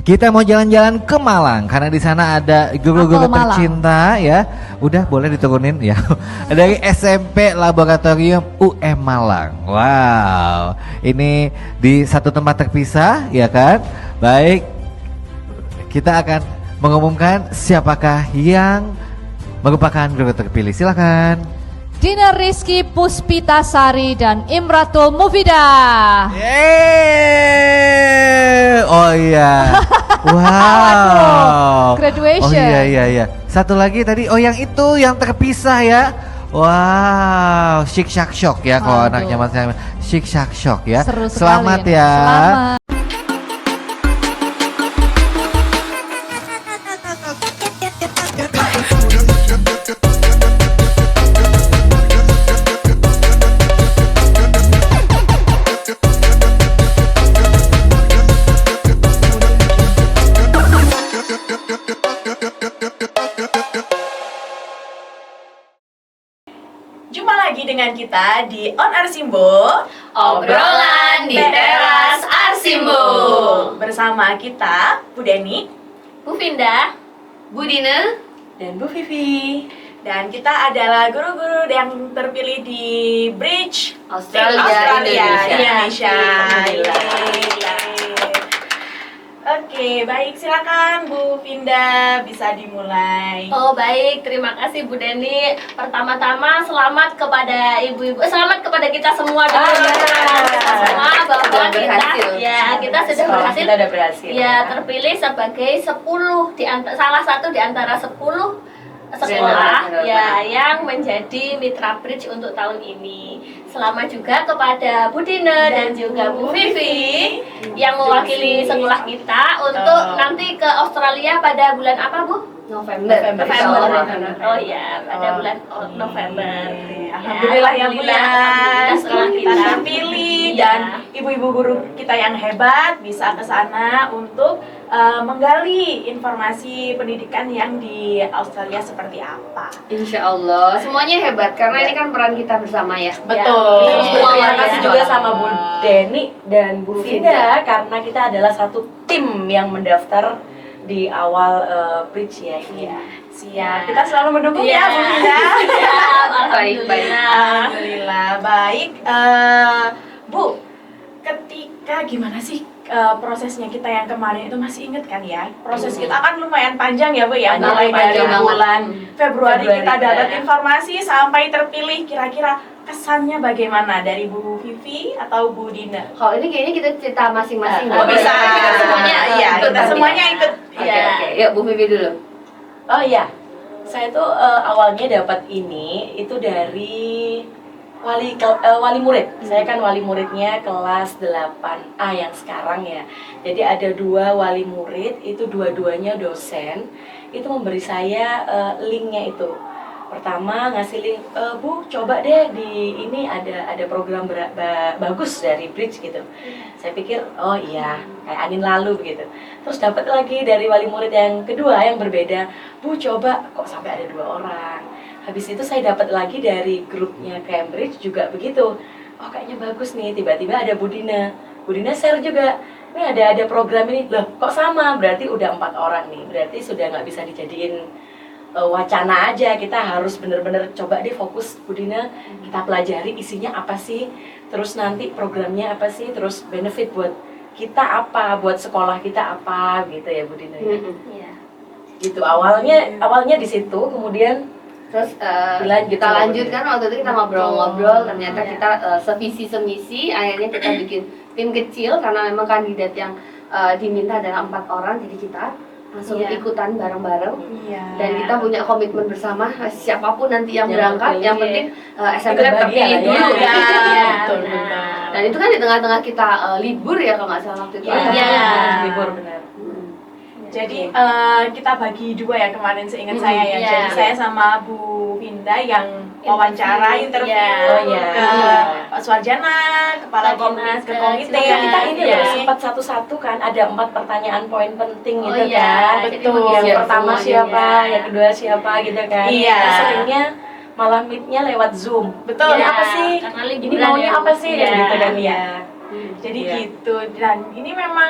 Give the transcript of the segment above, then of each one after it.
Kita mau jalan-jalan ke Malang karena di sana ada guru-guru tercinta ya. Udah boleh diturunin ya. Dari SMP Laboratorium UM Malang. Wow. Ini di satu tempat terpisah ya kan? Baik. Kita akan mengumumkan siapakah yang merupakan guru terpilih. Silakan. Dina Rizky Puspitasari dan Imratul Mufidah. Oh iya. Wow. Graduation. Oh iya. Satu lagi tadi, oh yang itu yang terpisah ya. Wow, Syik Syak Syok ya kalau anaknya Mas Syik Syak Syok ya. Seru sekali. Selamat ya. Selamat. Jumpa lagi dengan kita di On Arsimbo, Obrolan di Teras Arsimbo. Bersama kita Bu Deni, Bu Finda, Bu Dina, dan Bu Vivi. Dan kita adalah guru-guru yang terpilih di Bridge Australia, Indonesia. Alhamdulillah. Oke, baik, silakan Bu Finda, bisa dimulai. Oh baik, terima kasih Bu Deni. Pertama-tama selamat kepada ibu-ibu, selamat kepada kita semua dulu kita semua bahwa Sudah berhasil. kita sudah berhasil. Kita sudah berhasil. Ya, terpilih sebagai 10 salah satu di antara 10 sekolah ya yang menjadi mitra Bridge untuk tahun ini. Selamat juga kepada Bu Dina dan juga Bu Vivi yang mewakili sekolah kita untuk nanti ke Australia pada bulan apa Bu? November. Oh ya, pada bulan November. Alhamdulillah ya Bu ya. Alhamdulillah sekolah Kita terpilih dan ibu-ibu guru kita yang hebat bisa ke sana untuk menggali informasi pendidikan yang di Australia seperti apa. Insya Allah semuanya hebat karena ini kan peran kita bersama ya. Betul. Terima kasih juga sama Bu Deni dan Bu Finda karena kita adalah satu tim yang mendaftar di awal Bridge ya ini ya. Siap. Kita selalu mendukung ya Bu Finda. Baik. Alhamdulillah. Baik. Bu, ketika gimana sih prosesnya kita yang kemarin itu masih inget kan ya? Proses kita kan lumayan panjang ya Bu ya. Mulai dari bulan Februari kita dapat informasi sampai terpilih, kira-kira kesannya bagaimana dari Bu Vivi atau Bu Dina? Kalau ini kayaknya kita cerita masing-masing. Oh bisa, kita semuanya iya, kita semuanya ikut. Oke. Yuk Bu Vivi dulu. Oh iya, saya tuh awalnya dapat ini itu dari wali murid. Saya kan wali muridnya kelas 8A yang sekarang ya. Jadi ada 2 wali murid, itu dua-duanya dosen. Itu memberi saya linknya itu. Pertama ngasih link, Bu coba deh di ini ada program bagus dari Bridge gitu. Saya pikir oh iya kayak angin lalu begitu. Terus dapat lagi dari wali murid yang kedua yang berbeda, Bu coba kok sampai ada 2 orang. Habis itu saya dapat lagi dari grupnya Cambridge juga begitu. Oh kayaknya bagus nih, tiba-tiba ada Bu Dina. Bu Dina share juga, ini ada program ini. Loh kok sama, berarti udah 4 orang nih. Berarti sudah nggak bisa dijadiin wacana aja. Kita harus bener-bener coba deh fokus Bu Dina. Kita pelajari isinya apa sih, terus nanti programnya apa sih, terus benefit buat kita apa, buat sekolah kita apa gitu ya Bu Dina ya. Gitu awalnya di situ, kemudian Terus kita lanjutkan waktu itu kita ngobrol-ngobrol, ternyata kita sevisi semisi, akhirnya kita bikin tim kecil karena memang kandidat yang diminta adalah 4 orang, jadi kita langsung ikutan bareng-bareng. Dan kita punya komitmen bersama, siapapun nanti yang berangkat, yang penting SMP terpilih dulu. Betul. Dan itu kan di tengah-tengah kita libur ya kalau nggak salah waktu itu. libur benar. Jadi kita bagi 2 ya kemarin seingat saya ya. Jadi saya sama Bu Finda yang wawancara interview ke Pak Suarjana, Kepala Dinas, ke komite. Kita ini loh sempat satu-satu kan ada 4 pertanyaan poin penting gitu kan. Betul. Yang pertama siapa, yang kedua siapa gitu kan. Iya. Seringnya malah meet-nya lewat Zoom. Betul. Ini apa sih? Ini maunya apa sih? Gitu kan ya. Jadi Iya. gitu. Dan ini memang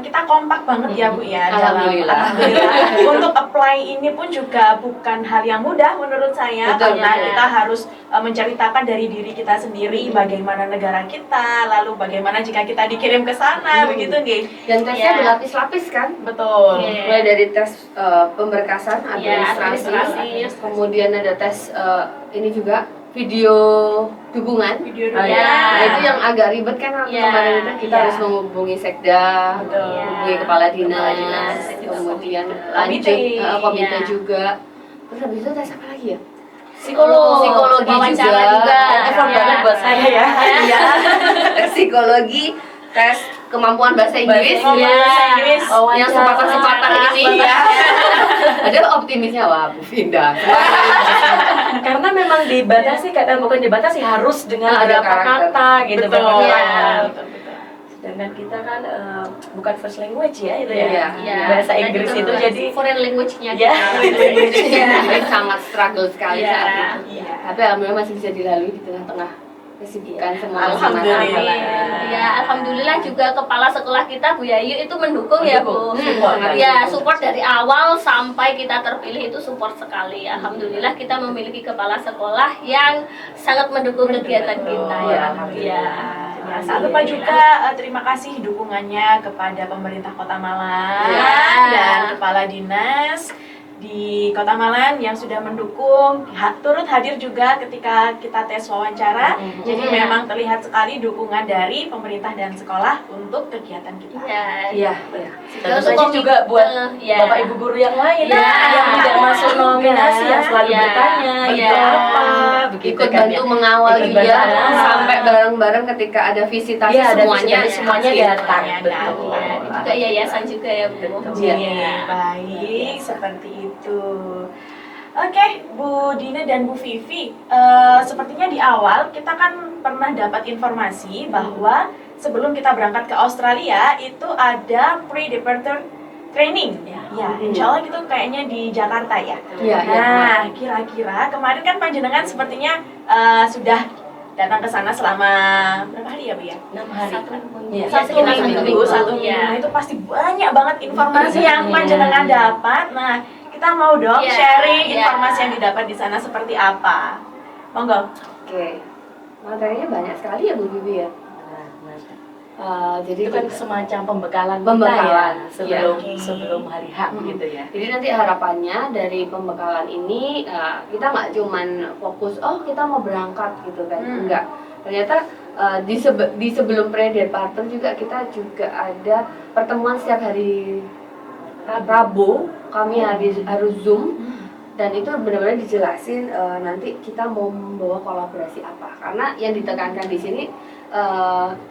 kita kompak banget ya Bu ya. Alhamdulillah. Alhamdulillah. Untuk apply ini pun juga bukan hal yang mudah menurut saya, Betul, karena betul. kita harus menceritakan dari diri kita sendiri bagaimana negara kita, lalu bagaimana jika kita dikirim ke sana, begitu nggih? Dan tesnya Iya. berlapis-lapis kan? Betul. Iya. Mulai dari tes pemberkasan, Iya, administrasi, administrasi. kemudian ada tes ini juga video dukungan. Video Oh, dulu. iya. Nah, itu yang agak ribet kan waktu Iya, kemarin itu kita iya. harus menghubungi sekda, Betul. menghubungi kepala Kepala dinas, dinas, kemudian komite. lanjut komite Iya. juga. Terus habis itu tes apa lagi ya? Psikologi Wawancara juga. Effort Iya. banget buat saya ya. Iya. Tes psikologi, tes kemampuan bahasa Inggris. Ngomong Iya. bahasa Inggris. Yang sepatah-sepatah ini ya. Ada optimisnya wah Bu Vinda. Karena memang dibatasi, kadang bukan dibatasi harus dengan Ada berapa karakter. kata gitu Betul. berapa Iya. kata. Betul, betul. Sedangkan kita kan bukan first language ya itu Iya. ya. Iya. Bahasa Dan Inggris itu itu jadi foreign language-nya ya. Jadi sangat struggle sekali Iya. saat itu. Iya. Tapi alhamdulillah masih bisa dilalui di tengah-tengah kesibukan semua Alhamdulillah. masing-masing. Ya, alhamdulillah juga kepala sekolah kita Bu Yayu itu mendukung ya Bu. Support. Ya, support dari awal sampai kita terpilih itu support sekali. Alhamdulillah kita memiliki kepala sekolah yang sangat mendukung kegiatan kita ya. Alhamdulillah. Ya. Ya, saat lupa juga terima kasih dukungannya kepada pemerintah Kota Malang Ya. dan kepala dinas di Kota Malang yang sudah mendukung, turut hadir juga ketika kita tes wawancara. Jadi Ya. memang terlihat sekali dukungan dari pemerintah dan sekolah untuk kegiatan kita. Ya. Iya. Terus Tentu saja komite, juga buat ya. Bapak Ibu guru yang lain Ya. yang tidak masuk nominasi yang selalu Ya. bertanya itu Ya. apa begitu Ikut kan bantu ya. mengawal Ikut juga bantu. sampai bareng-bareng ketika ada visitasi Iya, ada semuanya. semuanya Iya. datang Semuanya betul. datang. Ya, juga yayasan juga ya Bu. Betul. Iya, baik, seperti itu. Oke, Bu Dina dan Bu Vivi, sepertinya di awal kita kan pernah dapat informasi bahwa sebelum kita berangkat ke Australia itu ada pre-departure training. Ya, insya Allah itu kayaknya di Jakarta ya. Iya, iya. Nah, kira-kira kemarin kan panjenengan sepertinya sudah datang ke sana selama berapa hari ya Bu ya? 6 hari. Iya. Ya, sekitar Satu minggu. Ya. Nah, itu pasti banyak banget informasi yang Iya. panjenengan dapat. Nah, kita mau dong Iya, sharing iya. informasi yang didapat di sana seperti apa. Monggo. Oke. Materinya banyak sekali ya Bu Bibi ya. Jadi Itu kan semacam pembekalan, Pembekalan, kita ya, sebelum iya. sebelum hari H gitu ya. Jadi nanti harapannya dari pembekalan ini kita nggak cuman fokus kita mau berangkat gitu kan, enggak. Ternyata di sebelum pre-departure juga kita juga ada pertemuan setiap hari Rabu, kami harus Zoom dan itu benar-benar dijelasin nanti kita mau membawa kolaborasi apa. Karena yang ditekankan di sini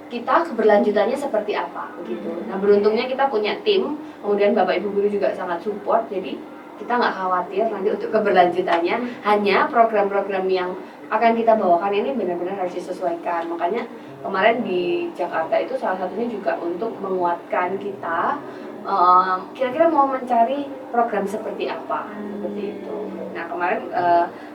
kita keberlanjutannya seperti apa begitu. Nah beruntungnya kita punya tim, kemudian Bapak Ibu guru juga sangat support, jadi kita nggak khawatir nanti untuk keberlanjutannya. Hanya program-program yang akan kita bawakan ini benar-benar harus disesuaikan. Makanya kemarin di Jakarta itu salah satunya juga untuk menguatkan kita kira-kira mau mencari program seperti apa seperti itu. Nah kemarin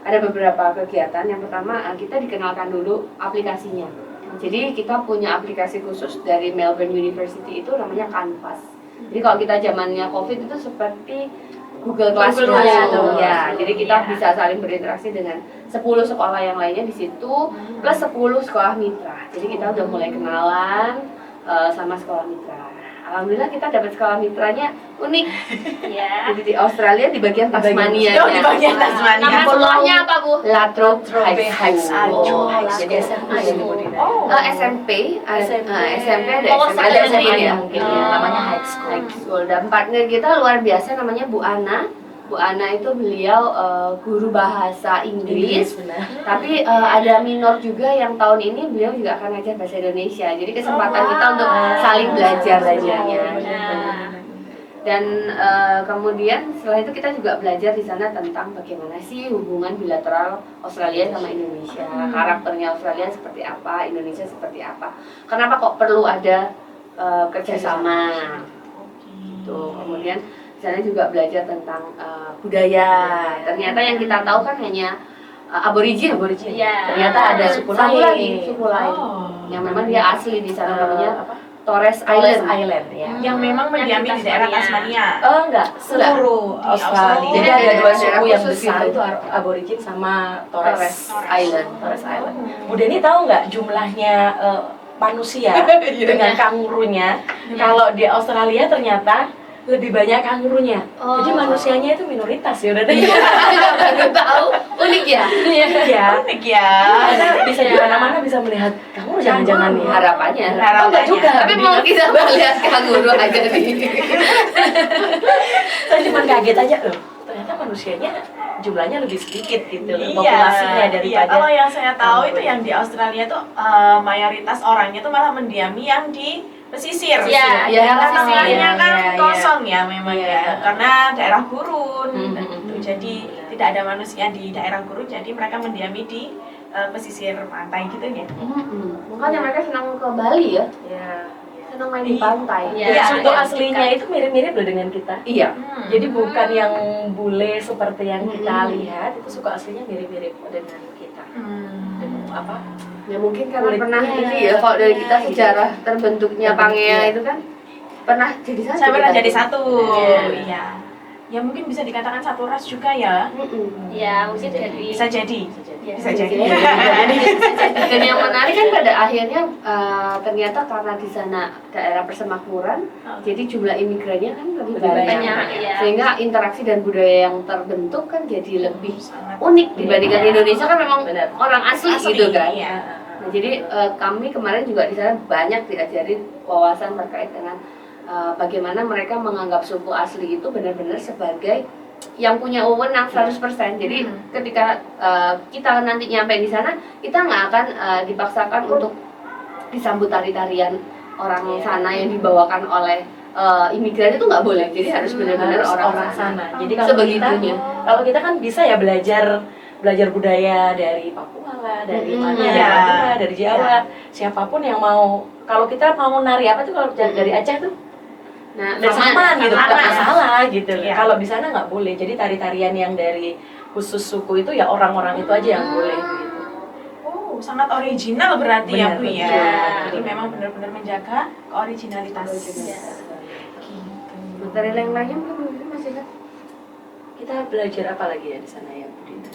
ada beberapa kegiatan. Yang pertama kita dikenalkan dulu aplikasinya. Jadi kita punya aplikasi khusus dari Melbourne University itu namanya Canvas. Jadi kalau kita zamannya COVID itu seperti Google Classroom Classroom. ya. Jadi kita Iya. bisa saling berinteraksi dengan 10 sekolah yang lainnya di situ plus 10 sekolah mitra. Jadi kita udah mulai kenalan sama sekolah mitra. Alhamdulillah kita dapat sekolah mitranya unik. Ya. Jadi di Australia di bagian Tasmania. Oh, di bagian Tasmania. Nama sekolahnya apa Bu? Latrobe High School. Jadi SMP ya Bu Dina. Oh. SMP, SMP ada Oh, SMP ada ada SMP SMA ya? mungkin Iya, ya. namanya high school. High School. Dan partner kita luar biasa namanya Bu Ana. Bu Ana itu beliau guru bahasa Inggris. benar. Tapi ada minor juga yang tahun ini beliau juga akan ngajar bahasa Indonesia. Jadi kesempatan kita untuk saling belajarnya. Dan kemudian setelah itu kita juga belajar di sana tentang bagaimana sih hubungan bilateral Australia sama Indonesia, karakternya Australia seperti apa, Indonesia seperti apa. Kenapa kok perlu ada kerjasama? Tuh, kemudian di sana juga belajar tentang budaya. Ternyata yang kita tahu kan hanya aborigin. Iya. Ternyata ada suku Satu lain. lagi, suku lain. Oh. yang memang dia asli di sana namanya apa? Torres Island. Island. Ya. Yang memang mendiami di daerah Tasmania. Enggak, seluruh Di Australia. Australia. Jadi ada dua Daerah suku yang khusus besar gitu. itu aborigin sama Torres Island. Torres Island. Bu Deni tahu nggak jumlahnya manusia dengan kangurunya? Kalau di Australia ternyata lebih banyak kangurunya. Jadi manusianya itu minoritas ya udah. Baru tahu, unik ya. Iya. Unik ya. Karena bisa di mana-mana bisa melihat kanguru jangan-jangan nih. Harapannya. Oh, enggak juga. Tapi mau kita melihat kanguru aja nih. Saya cuma kaget aja loh. Ternyata manusianya jumlahnya lebih sedikit gitu loh, populasinya Iya, daripada. kalau yang saya tahu itu yang di Australia tuh mayoritas orangnya tuh malah mendiami yang di pesisir. Iya, daerah pesisir. lainnya kan Iya, kosong ya memang Iya. ya, karena daerah gurun. Hmm, dan hmm, itu. hmm. Jadi tidak ada manusia di daerah gurun, jadi mereka mendiami di pesisir pantai gitu ya. Makanya mereka senang ke Bali ya, Iya. senang main di pantai. Iya. Dan Iya, suku iya. aslinya itu mirip-mirip loh dengan kita. Iya. Jadi bukan yang bule seperti yang kita lihat, itu suku aslinya mirip-mirip dengan kita. Dan apa? Ya mungkin karena Kulitnya, pernah ini ya, kalau dari kita sejarah terbentuknya Pangea itu kan pernah jadi satu. Saya pernah kita. jadi satu. Iya. Iya. Ya mungkin bisa dikatakan satu ras juga ya. Ya, mungkin dari Bisa jadi. Ya, Bisa jadi. Dan yang menarik kan pada akhirnya ternyata karena di sana daerah persemakmuran, jadi jumlah imigrannya kan lebih banyak. banyak, ya. Sehingga interaksi dan budaya yang terbentuk kan jadi lebih Sangat unik dibandingkan Iya. Indonesia kan memang Benar. orang asli, asli, gitu kan. iya. Nah, jadi kami kemarin juga di sana banyak diajarin wawasan terkait dengan bagaimana mereka menganggap suku asli itu benar-benar sebagai yang punya wewenang 100%. Jadi ketika kita nanti nyampe di sana, kita nggak akan dipaksakan untuk disambut tari-tarian orang sana yang dibawakan oleh imigran, itu nggak boleh. Jadi harus benar-benar Harus orang sana. Jadi kalau Sebegitunya. kita kan bisa ya belajar budaya dari Papua lah, dari mana, Iya. dari Madura, dari Jawa, siapapun yang mau. Kalau kita mau nari apa tuh kalau dari Aceh tuh Nah, sama gitu, nggak sama. masalah gitu. Iya. Kalau di sana nggak boleh. Jadi tari-tarian yang dari khusus suku itu ya orang-orang itu aja yang boleh gitu. Oh, sangat original berarti ya Benar, Bu ya. betul. Jadi memang benar-benar menjaga keoriginalitas. Iya. Gitu. materi yang lainnya mungkin masih ada. Kita belajar apa lagi ya di sana ya, Bu Dina?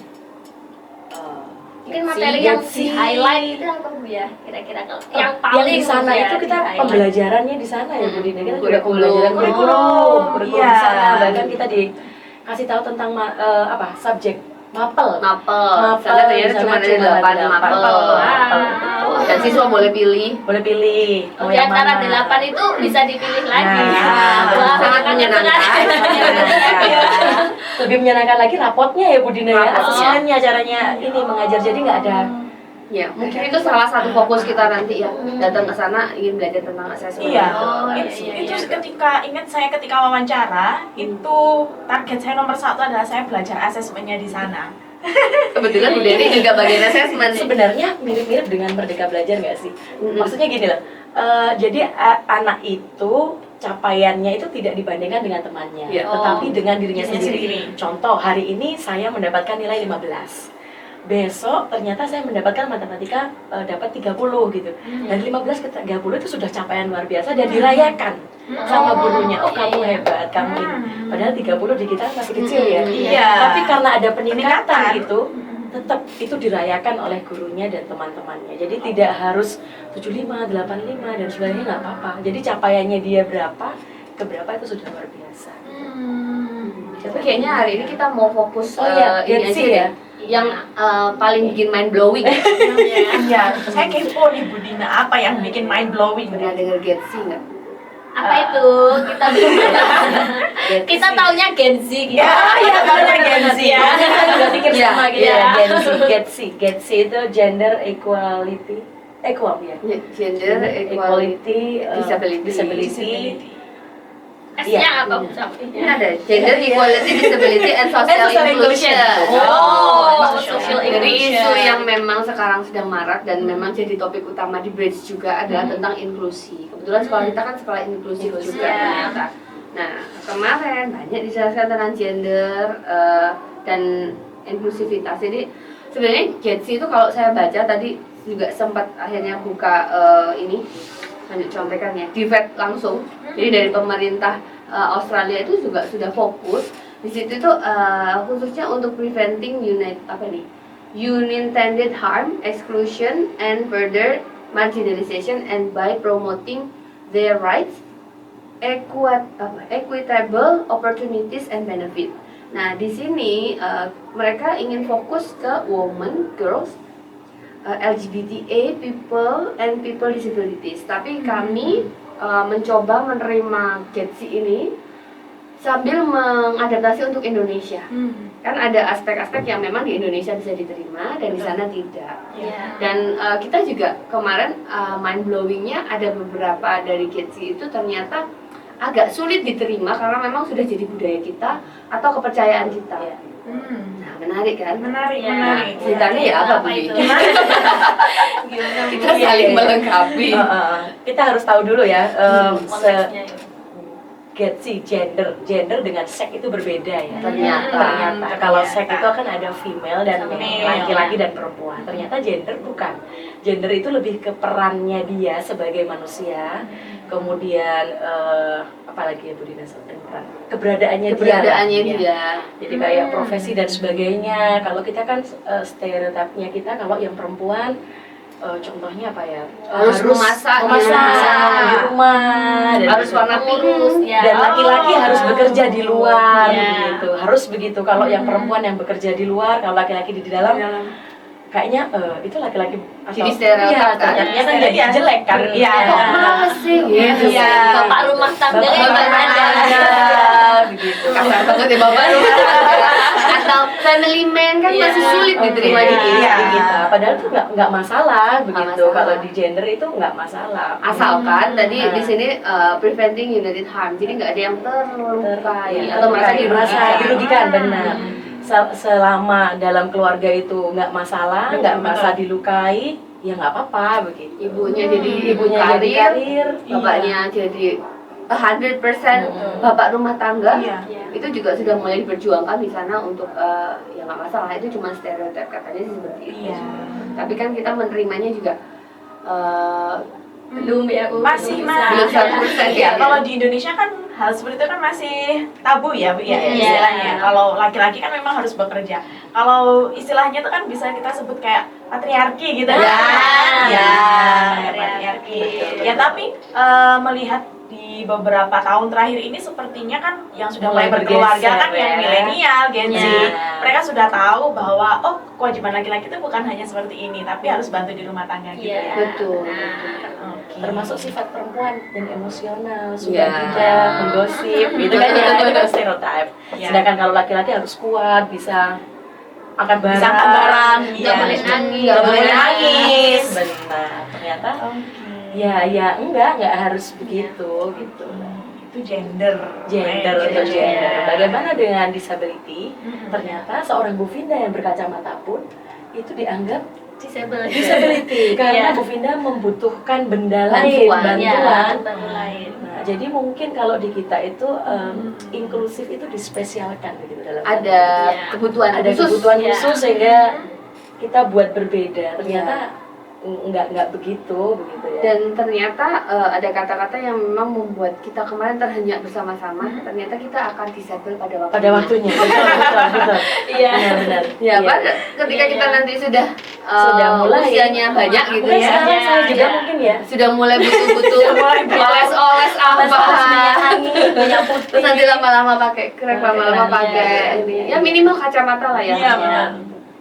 mungkin materi yang di highlight itu apa Bu ya? Kira-kira kalau yang paling di sana ya, itu kita di-highlight. pembelajarannya di sana ya Bu Dina. Kita juga Kurikulum. pembelajaran kurikulum Iya. di sana. Bahkan kita dikasih tahu tentang subjek mapel. Mapel. Sana ternyata cuma ada 8 mapel. Dan siswa boleh pilih. Boleh pilih. Oh, di antara 8 itu bisa dipilih lagi. Nah, Wah, sangat menyenangkan. Lebih menyenangkan lagi rapotnya ya Bu Dina ya. Rapotnya. Asesmennya caranya ini mengajar, jadi nggak ada. Ya, mungkin itu salah satu fokus kita nanti ya. Datang ke sana ingin belajar tentang asesmen. Iya. Oh, Itu ketika ketika wawancara itu target saya nomor 1 adalah saya belajar asesmennya di sana. Kebetulan Bu Deni juga bagian asesmen. Sebenarnya mirip-mirip dengan Merdeka Belajar nggak sih? Maksudnya gini loh, jadi anak itu capaiannya itu tidak dibandingkan dengan temannya, Iya. tetapi dengan dirinya Dirinya sendiri. sendiri. Contoh, hari ini saya mendapatkan nilai 15. Besok ternyata saya mendapatkan matematika dapat 30 gitu. Dari 15 ke 30 itu sudah capaian luar biasa dan dirayakan sama gurunya. Oh, kamu hebat, kamu ini. Padahal 30 di kita masih kecil ya. Iya. Tapi karena ada peningkatan Peningkatan. itu, tetap itu dirayakan oleh gurunya dan teman-temannya. Jadi tidak harus 75, 85 dan sebagainya, nggak apa-apa. Jadi capaiannya dia berapa, ke berapa itu sudah luar biasa. Tapi kayaknya hari ini kita mau fokus Oh iya, ini Gen Z aja ya? deh. Yang paling bikin mind blowing. Iya, saya kepo nih Bu Dina, apa yang bikin mind blowing? Pernah dengar Gen Z nggak? Apa itu? Kita taunya Gen Z gitu. Ya, iya karena Gen Z ya. Kita juga pikir Iya, sama gitu iya. ya, Gen Z itu gender equality, equal ya. Gender equality, disability. Disability. S-nya apa Bu? Ini ada gender equality, disability, and social social inclusion. inclusion. Oh, Social social Jadi inclusion. isu yang memang sekarang sedang marak dan memang jadi topik utama di Bridge juga adalah tentang inklusi. Kebetulan sekolah kita kan sekolah inklusif juga ya. ternyata. Nah, kemarin banyak dijelaskan tentang gender dan inklusivitas. Jadi sebenarnya Gen Z itu kalau saya baca tadi juga sempat akhirnya buka ini lanjut contekan ya, DFAT langsung. Jadi dari pemerintah Australia itu juga sudah fokus di situ tuh khususnya untuk preventing unintended harm, exclusion, and further marginalization, and by promoting their rights, equitable opportunities and benefit. Nah, di sini mereka ingin fokus ke women, girls, LGBTA people, and people disabilities. Tapi kami mencoba menerima GETSI ini sambil mengadaptasi untuk Indonesia. Kan ada aspek-aspek yang memang di Indonesia bisa diterima dan di sana tidak. Dan kita juga kemarin mind blowingnya ada beberapa dari GETSI itu ternyata agak sulit diterima karena memang sudah jadi budaya kita atau kepercayaan kita. Nah, menarik kan? Menarik. Ceritanya ya apa Bu? Kita saling melengkapi. Kita harus tahu dulu ya, konteksnya ya. GETSI gender dengan seks itu berbeda ya. Ternyata. Kalau seks itu kan ada female dan Male. laki-laki dan perempuan. Ternyata gender bukan. Gender itu lebih ke perannya dia sebagai manusia. Kemudian apalagi ya Bu Dina, keberadaannya dia. Jadi kayak profesi dan sebagainya. Kalau kita kan stereotipnya kita kalau yang perempuan contohnya apa ya? Harus memasak di rumah, dan harus warna pink, dan laki-laki harus bekerja di luar, Ya. begitu. Harus begitu. Kalau yang perempuan yang bekerja di luar, kalau laki-laki di dalam, kayaknya itu laki-laki Jadi stereotip ya, kan? ternyata kan jadi jelek kan? Iya. Kok males sih gitu. Bapak rumah tangga Bapak yang rumah ada. tangga, begitu. Kasar banget ya Bapak. Atau family man kan masih sulit diterima di kita. Padahal itu nggak masalah begitu. masalah. Kalau di gender itu nggak masalah. Asalkan tadi di sini preventing unintended harm, jadi nggak ada yang terlukai atau merasa dirugikan. Benar. Selama dalam keluarga itu nggak masalah, nggak merasa dilukai, ya nggak apa-apa begitu. Ibunya jadi Ibunya jadi karir, bapaknya jadi 100% bapak rumah tangga. Iya. Itu juga sudah mulai diperjuangkan di sana untuk ya nggak masalah, itu cuma stereotip katanya sih seperti itu. Iya. Tapi kan kita menerimanya juga Belum ya Bu. Masih belum 100% ya. ya. Kalau di Indonesia kan hal seperti itu kan masih tabu ya, Bu ya, Iya. istilahnya. Kalau laki-laki kan memang harus bekerja. Kalau istilahnya itu kan bisa kita sebut kayak patriarki gitu Ya. Ya, Patriarki. Ya, tapi melihat di beberapa tahun terakhir ini sepertinya kan yang sudah mulai Mulai berkeluarga bergeser, kan yang ya. milenial, Gen Z. Ya. Mereka sudah tahu bahwa kewajiban laki-laki itu bukan hanya seperti ini, tapi harus bantu di rumah tangga gitu Iya. ya. Betul. Oke. termasuk sifat perempuan dan emosional, suka Ya. juga menggosip, gitu kan ya, itu kan stereotip. Ya. Sedangkan kalau laki-laki harus kuat, bisa angkat barang, Bisa angkat barang, Nggak iya. boleh nangis. Nggak boleh nangis. Benar, ternyata Oke. ya enggak harus begitu gitu. Itu gender. Gender Right, untuk gender. gender. Bagaimana dengan disability? Mm-mm. Ternyata seorang Bu Vinda yang berkacamata pun itu dianggap Disability. karena Iya. Bu Vinda membutuhkan benda lain, Bantuan. bantuan. Baru lain. Nah, jadi mungkin kalau di kita itu inklusif itu dispesialkan gitu dalam Ada Ya. kebutuhan ada khusus. kebutuhan Ya. khusus sehingga kita buat berbeda. Ternyata enggak begitu ya. Dan ternyata ada kata-kata yang memang membuat kita kemarin terhenyak bersama-sama. Ternyata kita akan disabel pada waktunya. pada waktunya. Betul. Iya. Benar. Ya, pada ketika Iya, kita iya. nanti sudah Sudah mulai usianya banyak gitu Mungkin ya. sekarang saya juga Iya. mungkin ya. Sudah mulai butuh-butuh oles-oles apa. Minyak angin, minyak putih. Terus nanti lama-lama pakai krem, lama-lama pakai ini. Ya minimal kacamata lah ya. Iya, Ya. benar.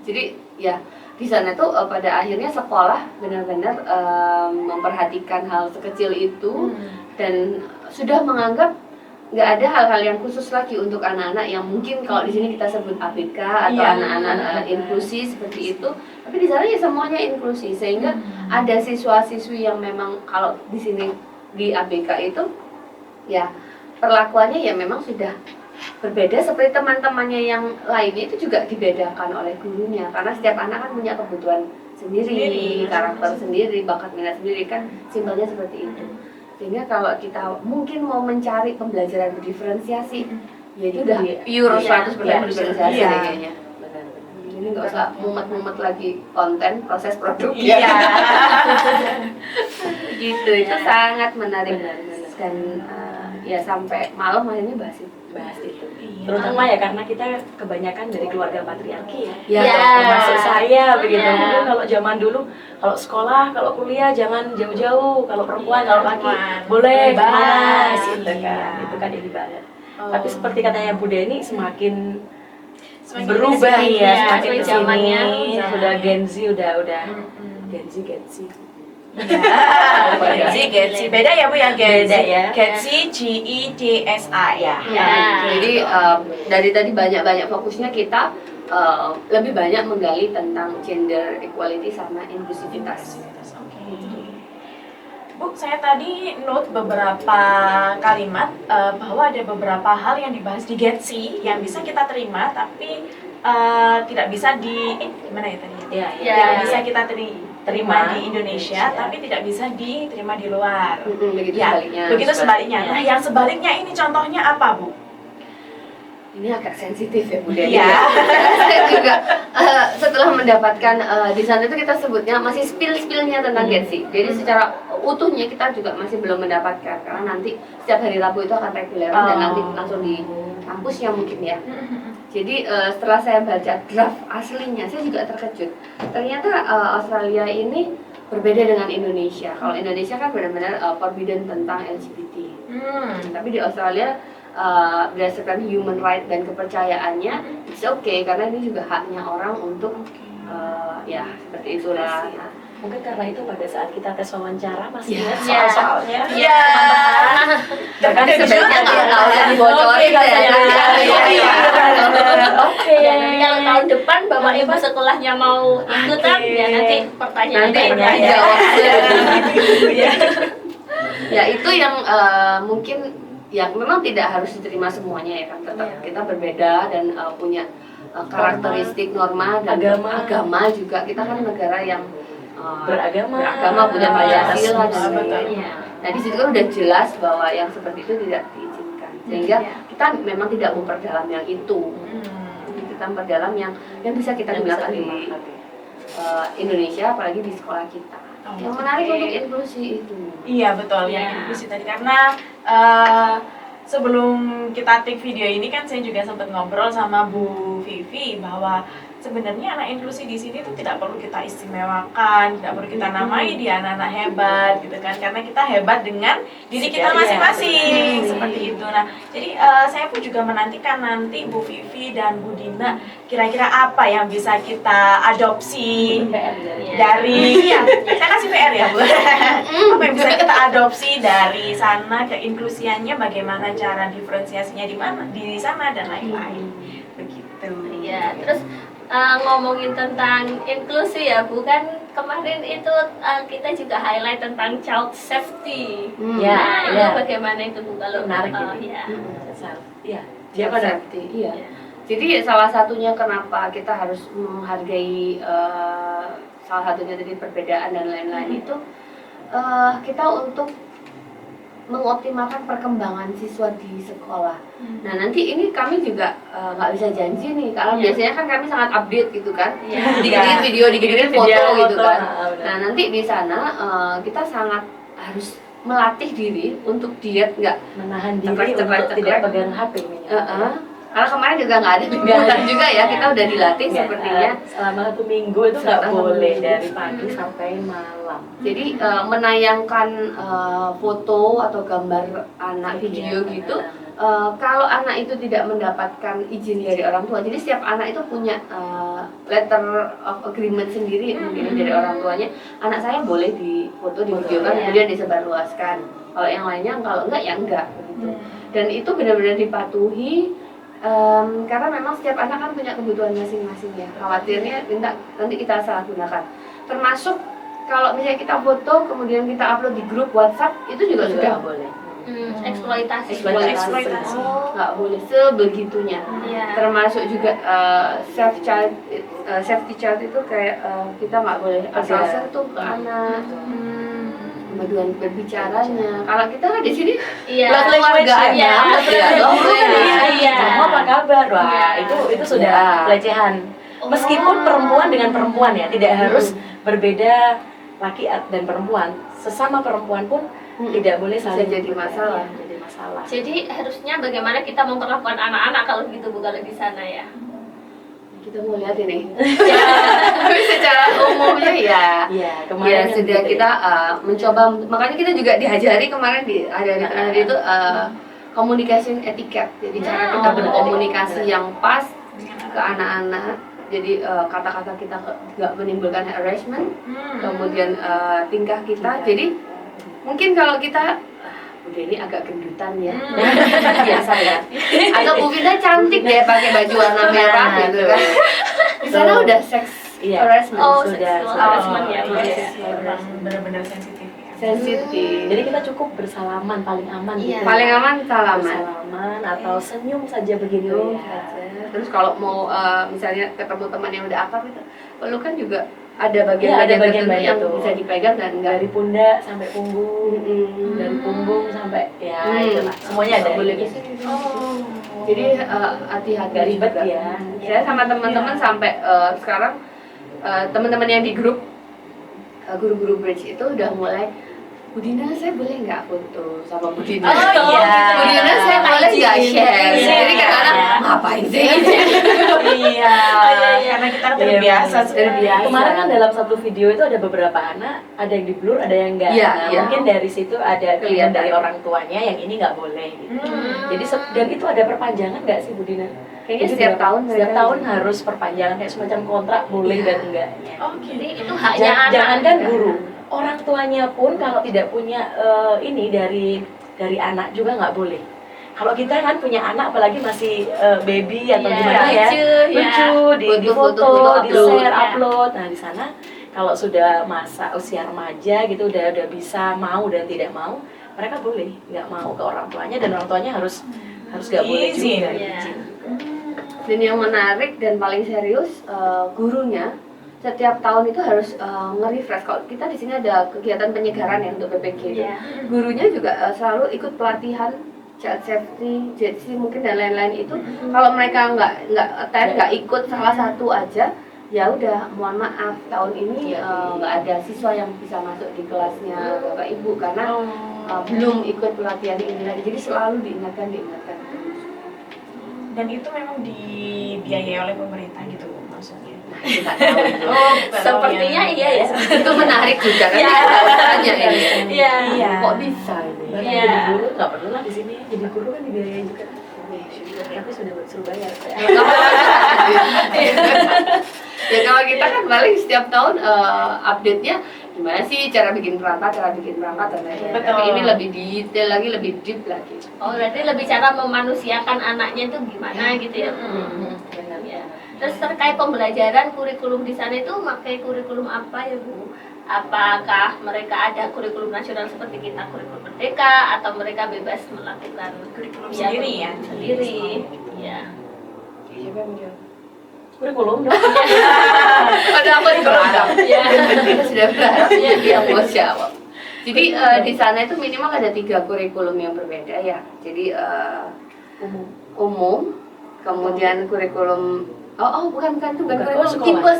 Jadi ya di sana tuh pada akhirnya sekolah benar-benar memperhatikan hal sekecil itu dan sudah menganggap nggak ada hal-hal yang khusus lagi untuk anak-anak yang mungkin kalau di sini kita sebut ABK atau Iya. anak-anak inklusi seperti itu, tapi di sana ya semuanya inklusi sehingga ada siswa-siswi yang memang kalau di sini di ABK itu ya perlakuannya ya memang sudah berbeda seperti teman-temannya yang lainnya itu juga dibedakan oleh gurunya karena setiap anak kan punya kebutuhan sendiri, karakter sendiri, bakat minat sendiri kan simpelnya seperti itu. Sehingga kalau kita mungkin mau mencari pembelajaran berdiferensiasi ya itu udah pure 100% Iya. berdiferensiasi Iya. kayaknya. Benar. Jadi nggak usah mumet-mumet lagi konten, proses produk. Iya. Gitu, itu sangat menarik. Dan ya sampai malam akhirnya bahas itu. Terutama ya karena kita kebanyakan dari keluarga patriarki ya. Ya. Termasuk saya begitu. Ya. Mungkin kalau zaman dulu, kalau sekolah, kalau kuliah jangan jauh-jauh. Kalau perempuan, kalau laki boleh kemana Bebas, gitu iya. kan. Itu kan ini banget. Oh. Tapi seperti katanya Bu Deni, semakin Semakin berubah kesini, ya, ya, semakin sesuai kesini. zamannya. Sudah Gen Z, udah Gen Z. Gen Z beda ya Bu ya, Gen Z Beda ya. Gen Z GEDSA ya. Ya. Jadi dari tadi banyak fokusnya kita lebih banyak menggali tentang gender equality sama inklusivitas. Bu, saya tadi note beberapa kalimat bahwa ada beberapa hal yang dibahas di Gen Z yang bisa kita terima tapi tidak bisa gimana ya tadi? Ya, Yang Ya. bisa kita terima di Indonesia tapi tidak bisa diterima di luar. Begitu Ya, sebaliknya. begitu sebaliknya. Nah, yang sebaliknya ini contohnya apa, Bu? Ini agak sensitif ya Bu Deni. Iya. Saya juga setelah mendapatkan di sana itu kita sebutnya masih spill-spillnya tentang Gen Z. Jadi secara utuhnya kita juga masih belum mendapatkan karena nanti setiap hari Rabu itu akan reguler dan nanti langsung di kampusnya mungkin ya. Jadi setelah saya baca draft aslinya, saya juga terkejut. Ternyata Australia ini berbeda dengan Indonesia. Kalau Indonesia kan benar-benar forbidden tentang LGBT. Tapi di Australia berdasarkan human right dan kepercayaannya, it's okay karena ini juga haknya orang untuk ya seperti itulah. Nah, Mungkin karena itu pada saat kita tes wawancara masih Ya. ingat soal-soalnya. Iya. bahkan sebenarnya nggak tahu yang dibocorin Oke, ya. kalau saya- Oke. Ya, nanti kalau tahun depan Bapak Ibu sekolahnya mau ikutan, Oke. ya nanti pertanyaan Nanti Tanya, ya. dijawab. Ya itu yang mungkin yang memang tidak harus diterima semuanya ya kan, tetap kita berbeda dan punya karakteristik norma dan agama juga. Kita kan negara yang beragama punya Pancasila dan sebagainya. Nah di situ kan udah jelas bahwa yang seperti itu tidak diizinkan, sehingga kita memang tidak memperdalam yang itu. Kita memperdalam yang bisa kita gunakan di Indonesia, apalagi di sekolah kita. Yang menarik untuk inklusi itu. Iya betul Iya. yang inklusi tadi karena sebelum kita take video ini kan saya juga sempat ngobrol sama Bu Vivi bahwa sebenarnya anak inklusi di sini tuh tidak perlu kita istimewakan, tidak perlu kita namai dia anak-anak hebat gitu kan, karena kita hebat dengan diri kita masing-masing seperti itu. Nah jadi saya pun juga menantikan nanti Bu Vivi dan Bu Dina kira-kira apa yang bisa kita adopsi dari saya kasih PR ya Bu. Apa yang bisa kita adopsi dari sana ke inklusiannya, bagaimana cara diferensiasinya di sana dan lain-lain begitu. Ya, terus ngomongin tentang inklusi ya Bu, kan kemarin itu kita juga highlight tentang child safety. Nah, itu bagaimana itu Bu kalau Menarik ini. ya. Iya. Dia safety, iya. Jadi salah satunya kenapa kita harus menghargai salah satunya tadi perbedaan dan lain-lain itu kita untuk mengoptimalkan perkembangan siswa di sekolah. Nah nanti ini kami juga nggak bisa janji nih, karena biasanya kan kami sangat update gitu kan, dikit-dikit video, dikit-dikit foto gitu kan. Nah nanti di sana kita sangat harus melatih diri untuk diet nggak Menahan diri cekrek-cekrek, untuk tidak pegang HP. karena kemarin juga nggak ada liburan juga ya, kita udah dilatih sepertinya. Selama 1 minggu itu nggak boleh dari pagi sampai malam. Jadi menayangkan foto atau gambar anak video gitu, kalau anak itu tidak mendapatkan izin dari orang tua, jadi setiap anak itu punya letter of agreement sendiri mungkin dari orang tuanya, anak saya boleh difoto, divideokan, kemudian disebarluaskan. Kalau yang lainnya, kalau enggak ya enggak begitu. Dan itu benar-benar dipatuhi. Karena memang setiap anak kan punya kebutuhan masing-masing ya. Khawatirnya nanti kita salah gunakan. Termasuk kalau misalnya kita foto kemudian kita upload di grup WhatsApp, itu juga sudah boleh. Eksploitasi. Eksploitasi. Nggak boleh sebegitunya. Iya. Termasuk juga safety child itu kayak kita nggak boleh asal sentuh ke anak. Kemudian berbicaranya. Kalau kita kan di sini keluargaan ya. Kamu apa kabar? Wah, itu sudah pelecehan. Meskipun perempuan dengan perempuan ya, tidak harus berbeda laki dan perempuan. Sesama perempuan pun tidak boleh saling jadi masalah. jadi masalah. Jadi harusnya bagaimana kita memperlakukan anak-anak kalau gitu Bu kalau di sana ya? Kita mau lihat ini. Tapi secara umumnya ya kemarin sudah gitu kita mencoba, makanya kita juga diajari kemarin di hari-hari itu communication etiquette. Jadi cara kita berkomunikasi yang pas ke anak-anak. Jadi kata-kata kita nggak menimbulkan harassment, kemudian tingkah kita. Jadi mungkin kalau kita udah ini agak gendutan ya, biasa ya. Atau Bu Vina cantik deh pakai baju warna merah gitu kan. Di sana udah seks harassment. Sexual harassment ya. Benar-benar sensitif. Sensitif. Jadi kita cukup bersalaman paling aman gitu. Paling aman salaman. Bersalaman atau senyum saja begitu ya. Terus kalau mau misalnya ketemu teman yang udah akrab itu, pelukan juga ada bagian-bagian tertentu yang bisa dipegang dan enggak dari pundak sampai punggung, dari punggung sampai itulah. Semuanya ada. Boleh kesini. Jadi hati-hati ribet juga. ya. Saya sama teman-teman sampai sekarang teman-teman yang di grup guru-guru bridge itu udah mulai, Bu Dina saya boleh nggak foto sama Bu Dina? Bu Dina saya boleh nggak share? Jadi kadang-kadang ngapain sih? Karena kita terbiasa. Kemarin kan dalam satu video itu ada beberapa anak, ada yang di blur, ada yang enggak. Mungkin dari situ ada kelihatan dari orang tuanya yang ini nggak boleh gitu. Jadi dan itu ada perpanjangan nggak sih Bu Dina? Kayaknya setiap tahun harus perpanjangan kayak semacam kontrak boleh dan enggaknya. Jadi itu haknya anak. Jangankan guru, orang tuanya pun kalau tidak punya ini dari anak juga nggak boleh. Kalau kita kan punya anak apalagi masih baby atau gimana ya, lucu, di foto, di share, upload. Nah di sana kalau sudah masa usia remaja gitu udah bisa mau dan tidak mau, mereka boleh nggak mau ke orang tuanya dan orang tuanya harus nggak boleh juga. Dan yang menarik dan paling serius, gurunya setiap tahun itu harus nge-refresh. Kalau kita di sini ada kegiatan penyegaran ya untuk BPG. Gurunya juga selalu ikut pelatihan child safety, JC mungkin dan lain-lain itu. Kalau mereka nggak attend, nggak ikut salah satu aja, ya udah mohon maaf tahun ini nggak ada siswa yang bisa masuk di kelasnya Bapak Ibu karena belum ikut pelatihan ini lagi. Jadi selalu diingatkan. Dan itu memang dibiayai oleh pemerintah gitu maksudnya. Kita tahu itu. Sepertinya iya ya. Itu menarik juga kan kita tanya ini. Iya. Kok bisa ini? Jadi guru nggak perlu lah di sini. Jadi guru kan dibiayai juga. Tapi sudah suruh bayar. Ya kalau kita kan paling setiap tahun update-nya gimana sih cara bikin perangkat dan lain-lain. Tapi ini lebih detail lagi, lebih deep lagi. Oh berarti lebih cara memanusiakan anaknya itu gimana gitu ya? Benar ya. Terus terkait pembelajaran kurikulum di sana itu pakai kurikulum apa ya Bu? Apakah mereka ada kurikulum nasional seperti kita kurikulum merdeka atau mereka bebas melakukan kurikulum sendiri ya? Sendiri. Ya. Siapa yang menjawab? Kurikulum dong. Ada apa di berharap? Ya, kita sudah berharap yang mau jawab. Jadi di sana itu minimal ada 3 kurikulum yang berbeda ya. Jadi umum, kemudian kurikulum bukan kurikulum tipe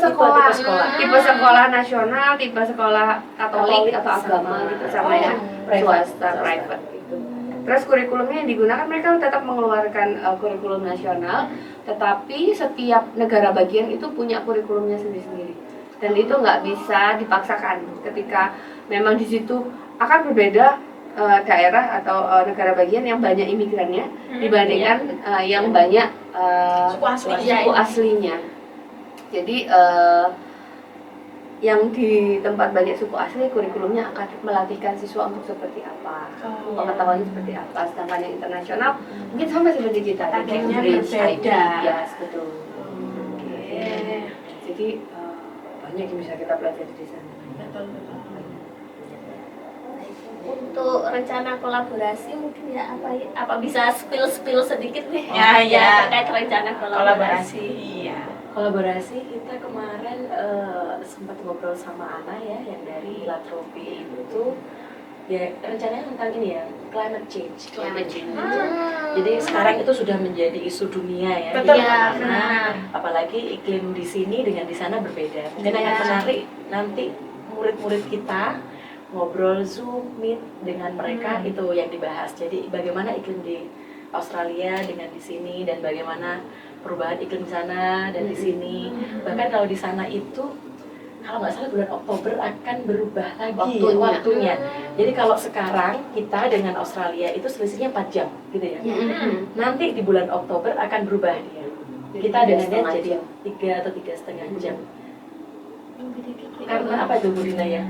sekolah nasional, tipe sekolah Katolik atau agama gitu sama yang swasta private gitu. Terus kurikulumnya yang digunakan mereka tetap mengeluarkan kurikulum nasional, tetapi setiap negara bagian itu punya kurikulumnya sendiri-sendiri. Dan itu nggak bisa dipaksakan ketika memang di situ akan berbeda daerah atau negara bagian yang banyak imigrannya dibandingkan yang banyak suku aslinya. Jadi yang di tempat banyak suku asli kurikulumnya akan melatihkan siswa untuk seperti apa, pengetahuannya seperti apa. Sedangkan yang internasional mungkin sama seperti kita, targetnya Cambridge, berbeda. Yes, betul. Jadi banyak yang bisa kita pelajari di sana. Betul. Untuk rencana kolaborasi mungkin ya apa bisa spill sedikit nih? Ya. Terkait rencana kolaborasi. Iya. Kolaborasi kita kemarin sempat ngobrol sama Ana ya yang dari Latropi itu ya rencananya tentang ini ya, climate change. Climate change. Jadi sekarang itu sudah menjadi isu dunia ya. Betul. Iya, Karena benar. apalagi iklim di sini dengan di sana berbeda. Mungkin akan Iya. menarik nanti murid-murid kita ngobrol Zoom, Meet dengan mereka itu yang dibahas. Jadi bagaimana iklim di Australia dengan di sini dan bagaimana perubahan iklim di sana dan di sini. Bahkan kalau di sana itu kalau nggak salah bulan Oktober akan berubah lagi waktunya. Jadi kalau sekarang kita dengan Australia itu selisihnya 4 jam gitu ya. Nanti di bulan Oktober akan berubah dia. Kita dengannya jadi 3 atau 3,5 jam. Karena apa itu Bu Dina ya?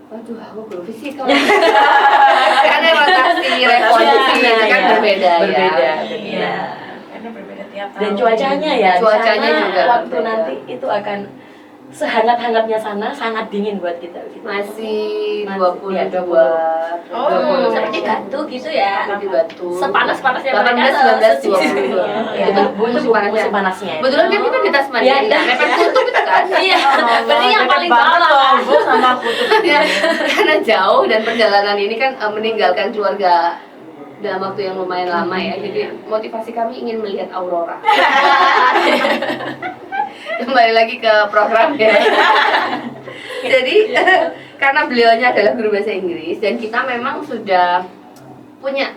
Waduh, aku belum fisika. Karena rotasi revolusi itu kan berbeda ya. Berbeda. Iya. Karena berbeda tiap tahun. Dan cuacanya ya, di Cuacanya sana juga waktu berbeda. nanti itu akan sehangat-hangatnya sana, sangat dingin buat kita. Gitu. Masih Masih, 22. ya, 20. Oh, Seperti batu gitu ya. Seperti batu. Sepanas-panasnya 18, 19, 20. Ya, Itu musim panasnya. Kebetulan kan kita di Tasmania, Iya, iya. mepet kutub itu kan. Iya, berarti yang paling banget bawah. loh, Bu, sama kutub. Ya, karena jauh dan perjalanan ini kan meninggalkan keluarga dalam waktu yang lumayan lama ya. Jadi motivasi kami ingin melihat aurora. Kembali lagi ke program ya. Jadi karena beliaunya adalah guru bahasa Inggris dan kita memang sudah punya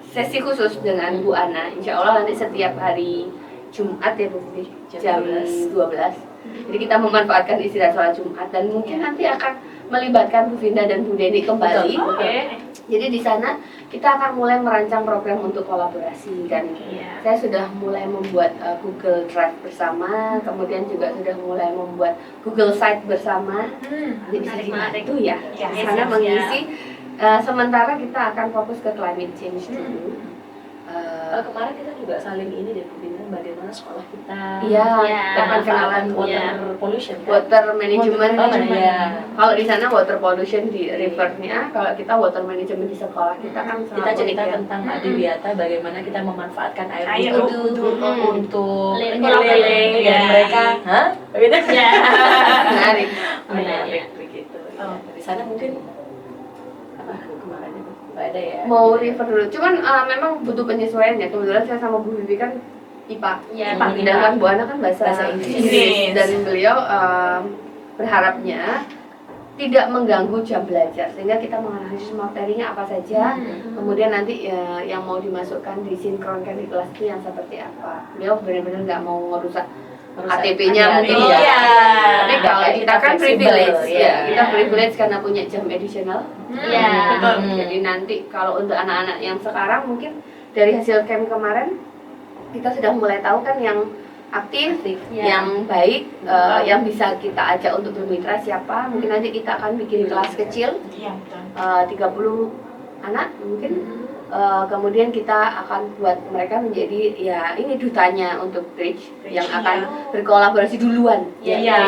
sesi khusus dengan Bu Ana. Insya Allah nanti setiap hari Jumat ya Bu Vivi, jam 12. Jadi kita memanfaatkan istirahat sholat Jumat dan mungkin nanti akan melibatkan Bu Vinda dan Bu Deni kembali. Betul. Oke. Jadi di sana kita akan mulai merancang program untuk kolaborasi dan saya sudah mulai membuat Google Drive bersama, kemudian juga sudah mulai membuat Google Site bersama. Jadi bisa Menarik. dibantu ya. Ya, Di sana siap-siap. mengisi. Sementara kita akan fokus ke climate change dulu. Kemarin kita juga saling ini deh Bu Dina, bagaimana sekolah kita Iya, Iya. kita akan kenalan water pollution kan? water management. Oh, iya. Kalau di sana water pollution di rivernya, kalau kita water management di sekolah kita kan Kita sangat cerita unik ya. tentang Adiwiyata, bagaimana kita memanfaatkan air Air wudhu wudhu. untuk Keliling. dan mereka, hah? Begitu? Ya. Menarik. Menarik begitu. Oh. Di sana mungkin apa kemarin itu nggak ada ya? Mau river dulu, cuman memang butuh penyesuaian ya. Kebetulan saya sama Bu Vivi kan IPA, Iya, sedangkan Bu Ana kan bahasa Inggris. Inggris dan beliau berharapnya tidak mengganggu jam belajar sehingga kita menganalisis materinya apa saja, kemudian nanti yang mau dimasukkan disinkronkan di kelas itu yang seperti apa. Beliau benar-benar nggak mau ngerusak ATP-nya mungkin Iya. ya. Tapi kalau Kayak kita kan fleksibel, privilege ya. ya, kita privilege karena punya jam additional. Iya. Betul. Jadi nanti kalau untuk anak-anak yang sekarang mungkin dari hasil camp kemarin kita sudah mulai tahu kan yang aktif, Ya. yang baik, yang bisa kita ajak untuk bermitra siapa. Mungkin nanti kita akan bikin kelas kecil Iya, betul. 30 anak mungkin. Kemudian kita akan buat mereka menjadi ya ini dutanya untuk Bridge yang akan berkolaborasi duluan. Iya. Ya,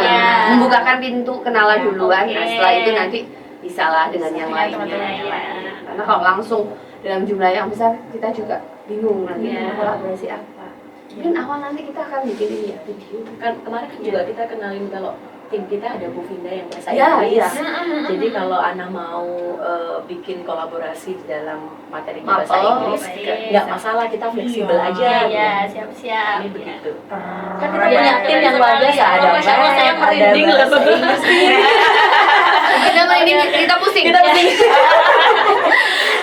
membukakan pintu kenalan duluan. Oke. Nah, setelah itu nanti bisalah dengan yang Dengan lainnya. teman-teman yang Iya. lain. Karena kalau langsung dalam jumlah yang besar kita juga bingung nanti Iya. mau kolaborasi apa. Mungkin awal nanti kita akan bikin ini ya video. Kan kemarin kan juga kita kenalin kalau tim kita ada Bu Vinda yang bahasa Ya, Inggris. iya. Jadi kalau Ana mau bikin kolaborasi di dalam materinya bahasa Mapel, Inggris, baik. nggak masalah, kita fleksibel Iya. aja. Iya, siap-siap. Ini begitu. Kan Kan kita Iya, punya tim yang luar biasa. sekali. Ada Masya Allah, saya Mac, ada merinding loh. bahasa Inggris. Kita ini kita pusing. Kita pusing.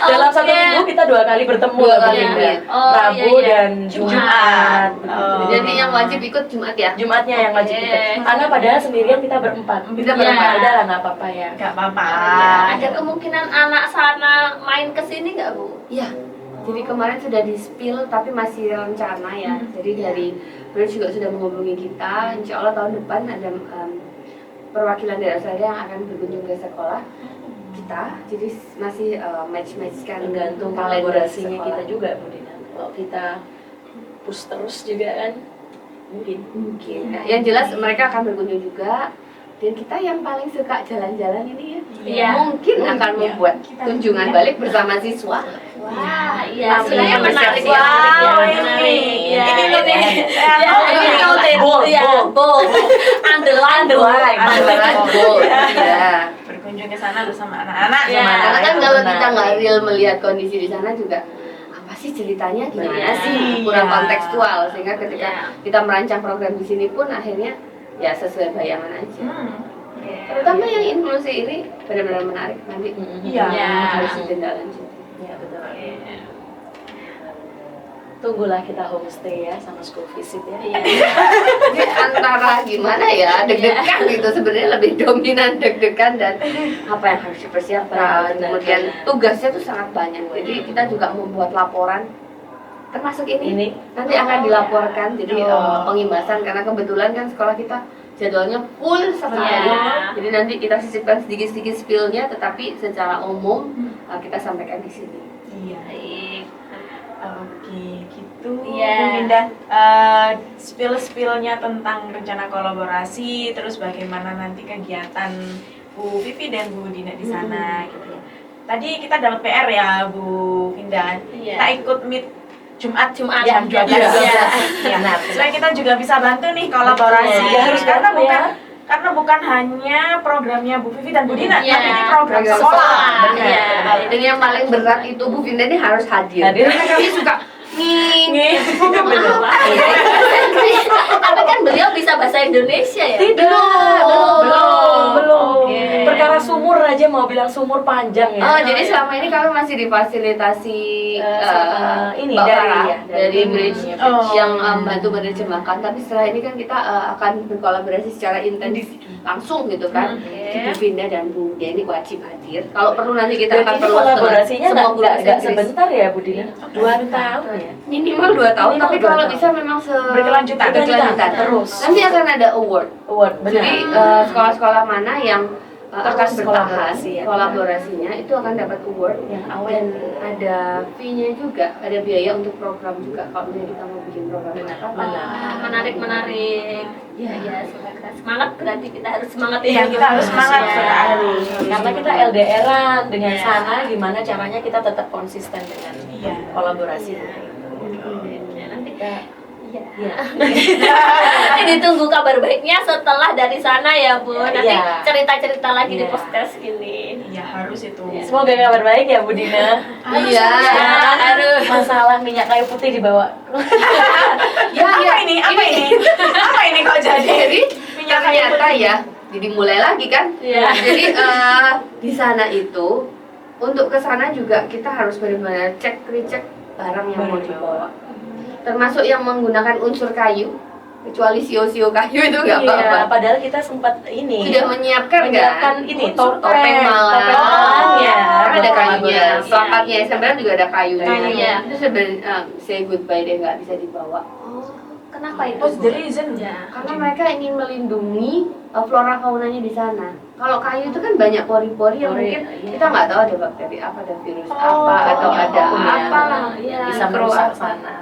Dalam satu Oke. minggu kita 2 kali bertemu Dua Bu kali, Vinda. iya. Oh, Rabu iya, iya. dan Jumat. Oh. Jadi yang wajib ikut Jumat ya. Jumatnya yang wajib Oke. ikut. Ana padahal sendirian kita berempat. Kita Ya, berempat. udah lah nggak apa-apa ya. Nggak apa-apa. Ada kemungkinan anak sana main ke sini nggak, Bu? Iya. Jadi kemarin sudah di spill tapi masih rencana ya. Jadi dari Bridge juga sudah menghubungi kita. Insya Allah tahun depan ada perwakilan dari Australia yang akan berkunjung ke sekolah kita. Jadi masih match-matchkan Tergantung kalender kolaborasinya sekolah. kita juga Bu Dina. Kalau kita push terus juga kan mungkin. Mungkin. Nah, yang jelas mereka akan berkunjung juga. Dan kita yang paling suka jalan-jalan ini ya, Iya. mungkin akan membuat kunjungan balik bersama siswa. Wah, iya. Pasti Sebenarnya yang menarik. besar. Wow, ya, menarik. ini. Ini loh nih. Ya, ini noted. Bold, Ya, bold. bold. Underline, Underline. Underline goal. Ya. Berkunjung berkunjung ke sana bersama anak-anak. Ya, Karena kan itu kalau benar. kita nggak real melihat kondisi di sana juga apa sih ceritanya gimana Iya. sih kurang Iya. kontekstual, sehingga ketika Iya. kita merancang program di sini pun akhirnya ya sesuai bayangan aja. Terutama yang inklusi ini benar-benar menarik nanti. Iya. Harus ditindaklanjuti. Ya betul. Tunggulah kita homestay ya sama school visit ya. Jadi antara gimana ya deg-degan gitu, sebenarnya lebih dominan deg-degan dan apa yang harus dipersiapkan. Benar, Kemudian benar. tugasnya tuh sangat banyak. Jadi kita juga membuat laporan termasuk ini nanti akan dilaporkan. Jadi pengimbasan karena kebetulan kan sekolah kita jadwalnya full sekali. Iya. Jadi nanti kita sisipkan sedikit-sedikit spill-nya, tetapi secara umum kita sampaikan di sini. Iya. Baik. Oke, gitu. Iya. Bu Minda, spill-spillnya tentang rencana kolaborasi, terus bagaimana nanti kegiatan Bu Vivi dan Bu Dina di sana, gitu ya. Tadi kita dapat PR ya, Bu Minda. Iya. Kita ikut meet Jumat Ya, jam 12. iya. Ya. Benar. Supaya kita juga bisa bantu nih kolaborasi. Betul. Ya, harus karena bantu bukan ya. karena bukan hanya programnya Bu Vivi dan Bu Dina, Iya. tapi ini program Program sekolah. sekolah. Benar. Iya. Dan yang paling berat itu Bu Vinda ini harus hadir. Hadir. Karena kami suka nih. Tapi kan beliau bisa bahasa Indonesia ya? Belum. Oke. Perkara sumur aja mau bilang sumur panjang ya. Oh, jadi selama ini kami masih difasilitasi ini Mbak dari Farah, ya, dari Bridge Oh. yang bantu menerjemahkan. Tapi setelah ini kan kita akan berkolaborasi secara intens langsung gitu kan. Oke. Bu Vinda dan Bu Dia ini wajib hadir. Kalau perlu nanti kita Dan akan ini perluas kolaborasinya semua guru bahasa nggak Inggris. sebentar ya Bu Dina? 2 tahun ya. Minimal 2 tahun, Minimal tapi 2 kalau tahun. bisa memang Berkelanjutan. berkelanjutan. Terus. Nanti akan ada award. Award, benar. Jadi sekolah-sekolah mana yang akan Terus bertahan kolaborasi ya. kolaborasinya itu akan dapat award Yang awet. dan ada fee-nya juga, ada biaya untuk program juga kalau misalnya kita mau bikin program apa. Menarik. Ya, semangat berarti kita harus semangat Iya, ya. kita harus semangat Iya. sekali. Karena kita LDR-an dengan Iya. sana, gimana caranya kita tetap konsisten dengan Iya. kolaborasinya. Ya, nanti Ya. ditunggu kabar baiknya setelah dari sana ya Bu. Nanti Iya. cerita-cerita lagi di Iya. podcast ini. Iya, harus itu. Semoga kabar baik ya Bu Dina. Iya. Harus. Masalah minyak kayu putih dibawa. Ya, Apa ini? Apa ini? Apa ini kok jadi? Jadi Minyak kayu ternyata putih. ya, jadi mulai lagi kan. Iya. Jadi di sana itu untuk ke sana juga kita harus benar-benar recheck barang yang mau dibawa. Termasuk yang menggunakan unsur kayu, kecuali sio-sio kayu itu nggak Iya, apa-apa. padahal kita sempat ini Sudah menyiapkan menyiapkan kan? ini Unsur topeng topeng malam. malangnya. Karena ada Buat kayunya, kolaborasi. pelakatnya sebenarnya juga ada kayunya. Kayunya. Itu sebenarnya say goodbye deh nggak bisa dibawa. Oh, kenapa itu? What's the reason? Ya. Karena mereka ingin melindungi flora faunanya di sana. Kalau kayu itu kan banyak pori-pori yang Pori, mungkin iya. kita nggak tahu ada bakteri apa, ada virus Oh, apa, atau iya, ada apapun ya. apa lah. Iya. Bisa Mikro merusak apa. sana.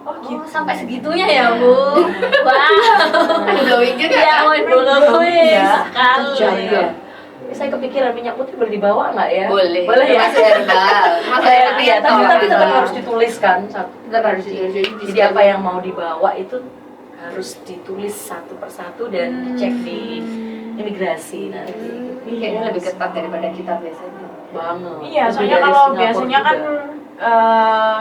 Oh, Oh, sampai segitunya ya Bu. Wow. Kan blowing juga Ya, kan? boleh Iya. sekali. Jaga. Saya kepikiran minyak putih boleh dibawa nggak ya? Boleh. Boleh ya. Masih herbal. Masih Iya, iya, tapi tetap herbal. harus dituliskan. Tetap harus ditulis. Jadi apa yang mau dibawa itu harus ditulis satu persatu dan dicek di imigrasi nanti. Ini kayaknya lebih ketat daripada kita biasanya. Banget. Iya, Lebih soalnya dari kalau Singapura biasanya kan juga.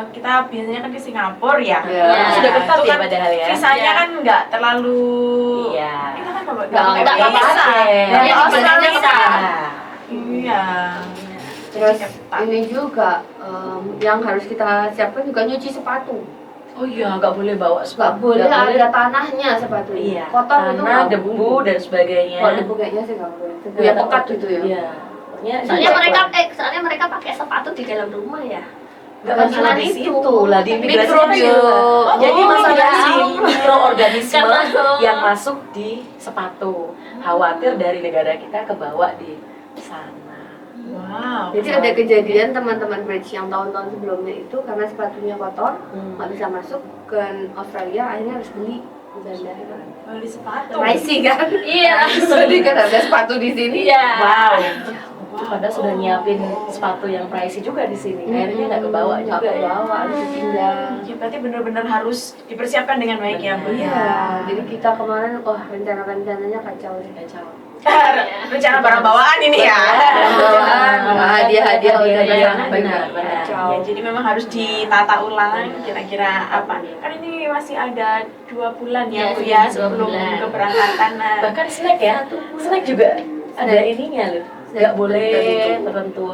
kita biasanya kan ke Singapura ya. Iya. Sudah ketat Itu ya kan padahal ya. Visanya Iya. kan nggak terlalu. Iya. Kita kan nggak Nggak pakai pakai. visa. Iya, Dari Australia bisa. kan. Iya. Terus Ketat. ini juga yang harus kita siapkan juga nyuci sepatu. Oh iya, nggak boleh bawa Nggak sepatu. boleh nggak ada tanahnya sepatu. Iya. Kotor itu tanah, nggak debu boleh. dan sebagainya. Kalau debu kayaknya sih nggak boleh. Debu yang pekat gitu ya. Iya. Pokoknya Soalnya mereka pakai sepatu di dalam rumah ya. nggak masalah di itu. situ lah di imigrasi kan Mikrobio. gitu. Jadi Oh, masalah iya. si mikroorganisme Karena- yang masuk di sepatu. Khawatir dari negara kita kebawa di sana. Wow. Jadi ada kejadian teman-teman bridge yang tahun-tahun sebelumnya itu karena sepatunya kotor, nggak bisa masuk ke Australia, akhirnya harus beli di bandara. Beli sepatu. Pricey kan? Iya. Jadi kan harga sepatu di sini. Iya. Wow. Padahal sudah nyiapin sepatu yang pricey juga di sini. Akhirnya nggak kebawa Nggak juga ya. kebawa, harus ditinggal. Ya, berarti benar-benar harus dipersiapkan dengan baik ya, Bu. Iya, jadi kita kemarin rencana-rencananya kacau ya. Kacau. Rencana barang bawaan ini ya. Hadiah-hadiah udah benar. Ya, jadi memang harus ditata ulang kira-kira apa. Kan ini masih ada 2 bulan ya, Bu ya, 2 sebelum bulan. keberangkatan. Nah, Bahkan snack ya, snack juga ada ininya loh. Nggak boleh tertentu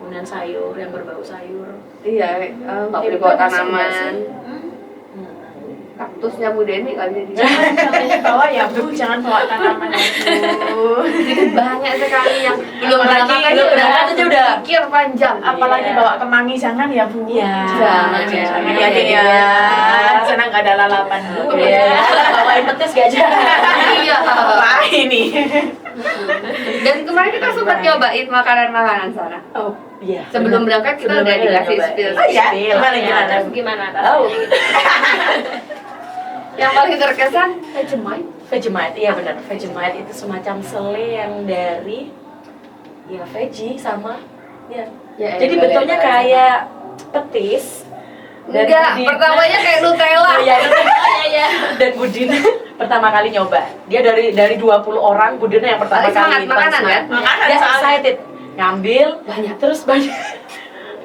kemudian sayur yang berbau sayur. Iya, nggak boleh bawa tanaman. Kaktusnya Bu Deni nggak bisa jangan bawa ya Bu, jangan bawa tanaman ya Bu. banyak sekali yang belum Apalagi berangkat aja udah pikir panjang. Apalagi bawa kemangi jangan ya Bu. Iya. Jangan ya Dek ya. Di sana nggak ada lalapan Bu. Iya. Bawain petis gak aja. Iya. Wah ini. Dan kemarin kita sempat nyobain makanan-makanan sana. Oh iya. Sebelum berangkat kita udah dikasih spill. Oh ya, Gimana? Terus gimana? Tahu. Yang paling terkesan Vegemite. Vegemite, iya benar. Vegemite itu semacam sele yang dari ya veggie sama ya. Ya, Jadi bentuknya kayak petis. Dan Enggak, Budina- pertamanya kayak Nutella. Iya. Dan Budina pertama kali nyoba. Dia dari 20 orang, Budina yang pertama Paling kali. semangat makanan kan? Makanan Dia soalnya. excited. Ngambil Banyak. banyak.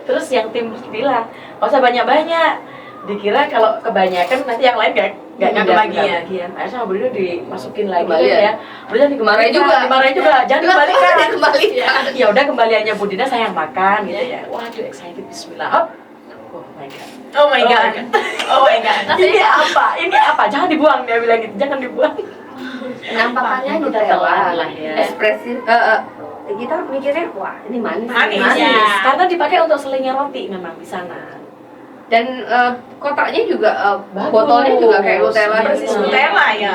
Terus yang tim bilang, "Enggak usah banyak-banyak." Dikira kalau kebanyakan nanti yang lain nggak kebagian. Akhirnya sama Budina dimasukin lagi Kembalian. kan ya. Budina Dimarahin juga. Dimarahin juga. Jangan kembalikan. Kembalikan. Ya udah kembaliannya Budina saya yang makan gitu ya. Waduh excited bismillah. Hop. Oh my god. Oh my god. Oh my god. Ini apa? Ini apa? Jangan dibuang, dia bilang gitu. Jangan dibuang. Penampakannya Kita Nutella telan lah ya. ekspresi kita mikirnya wah ini manis. Manis. Manis. Ya. Karena dipakai untuk selingnya roti memang di sana. Dan kotaknya juga Bagus. botolnya juga kayak Nutella. Persis gitu. Nutella ya.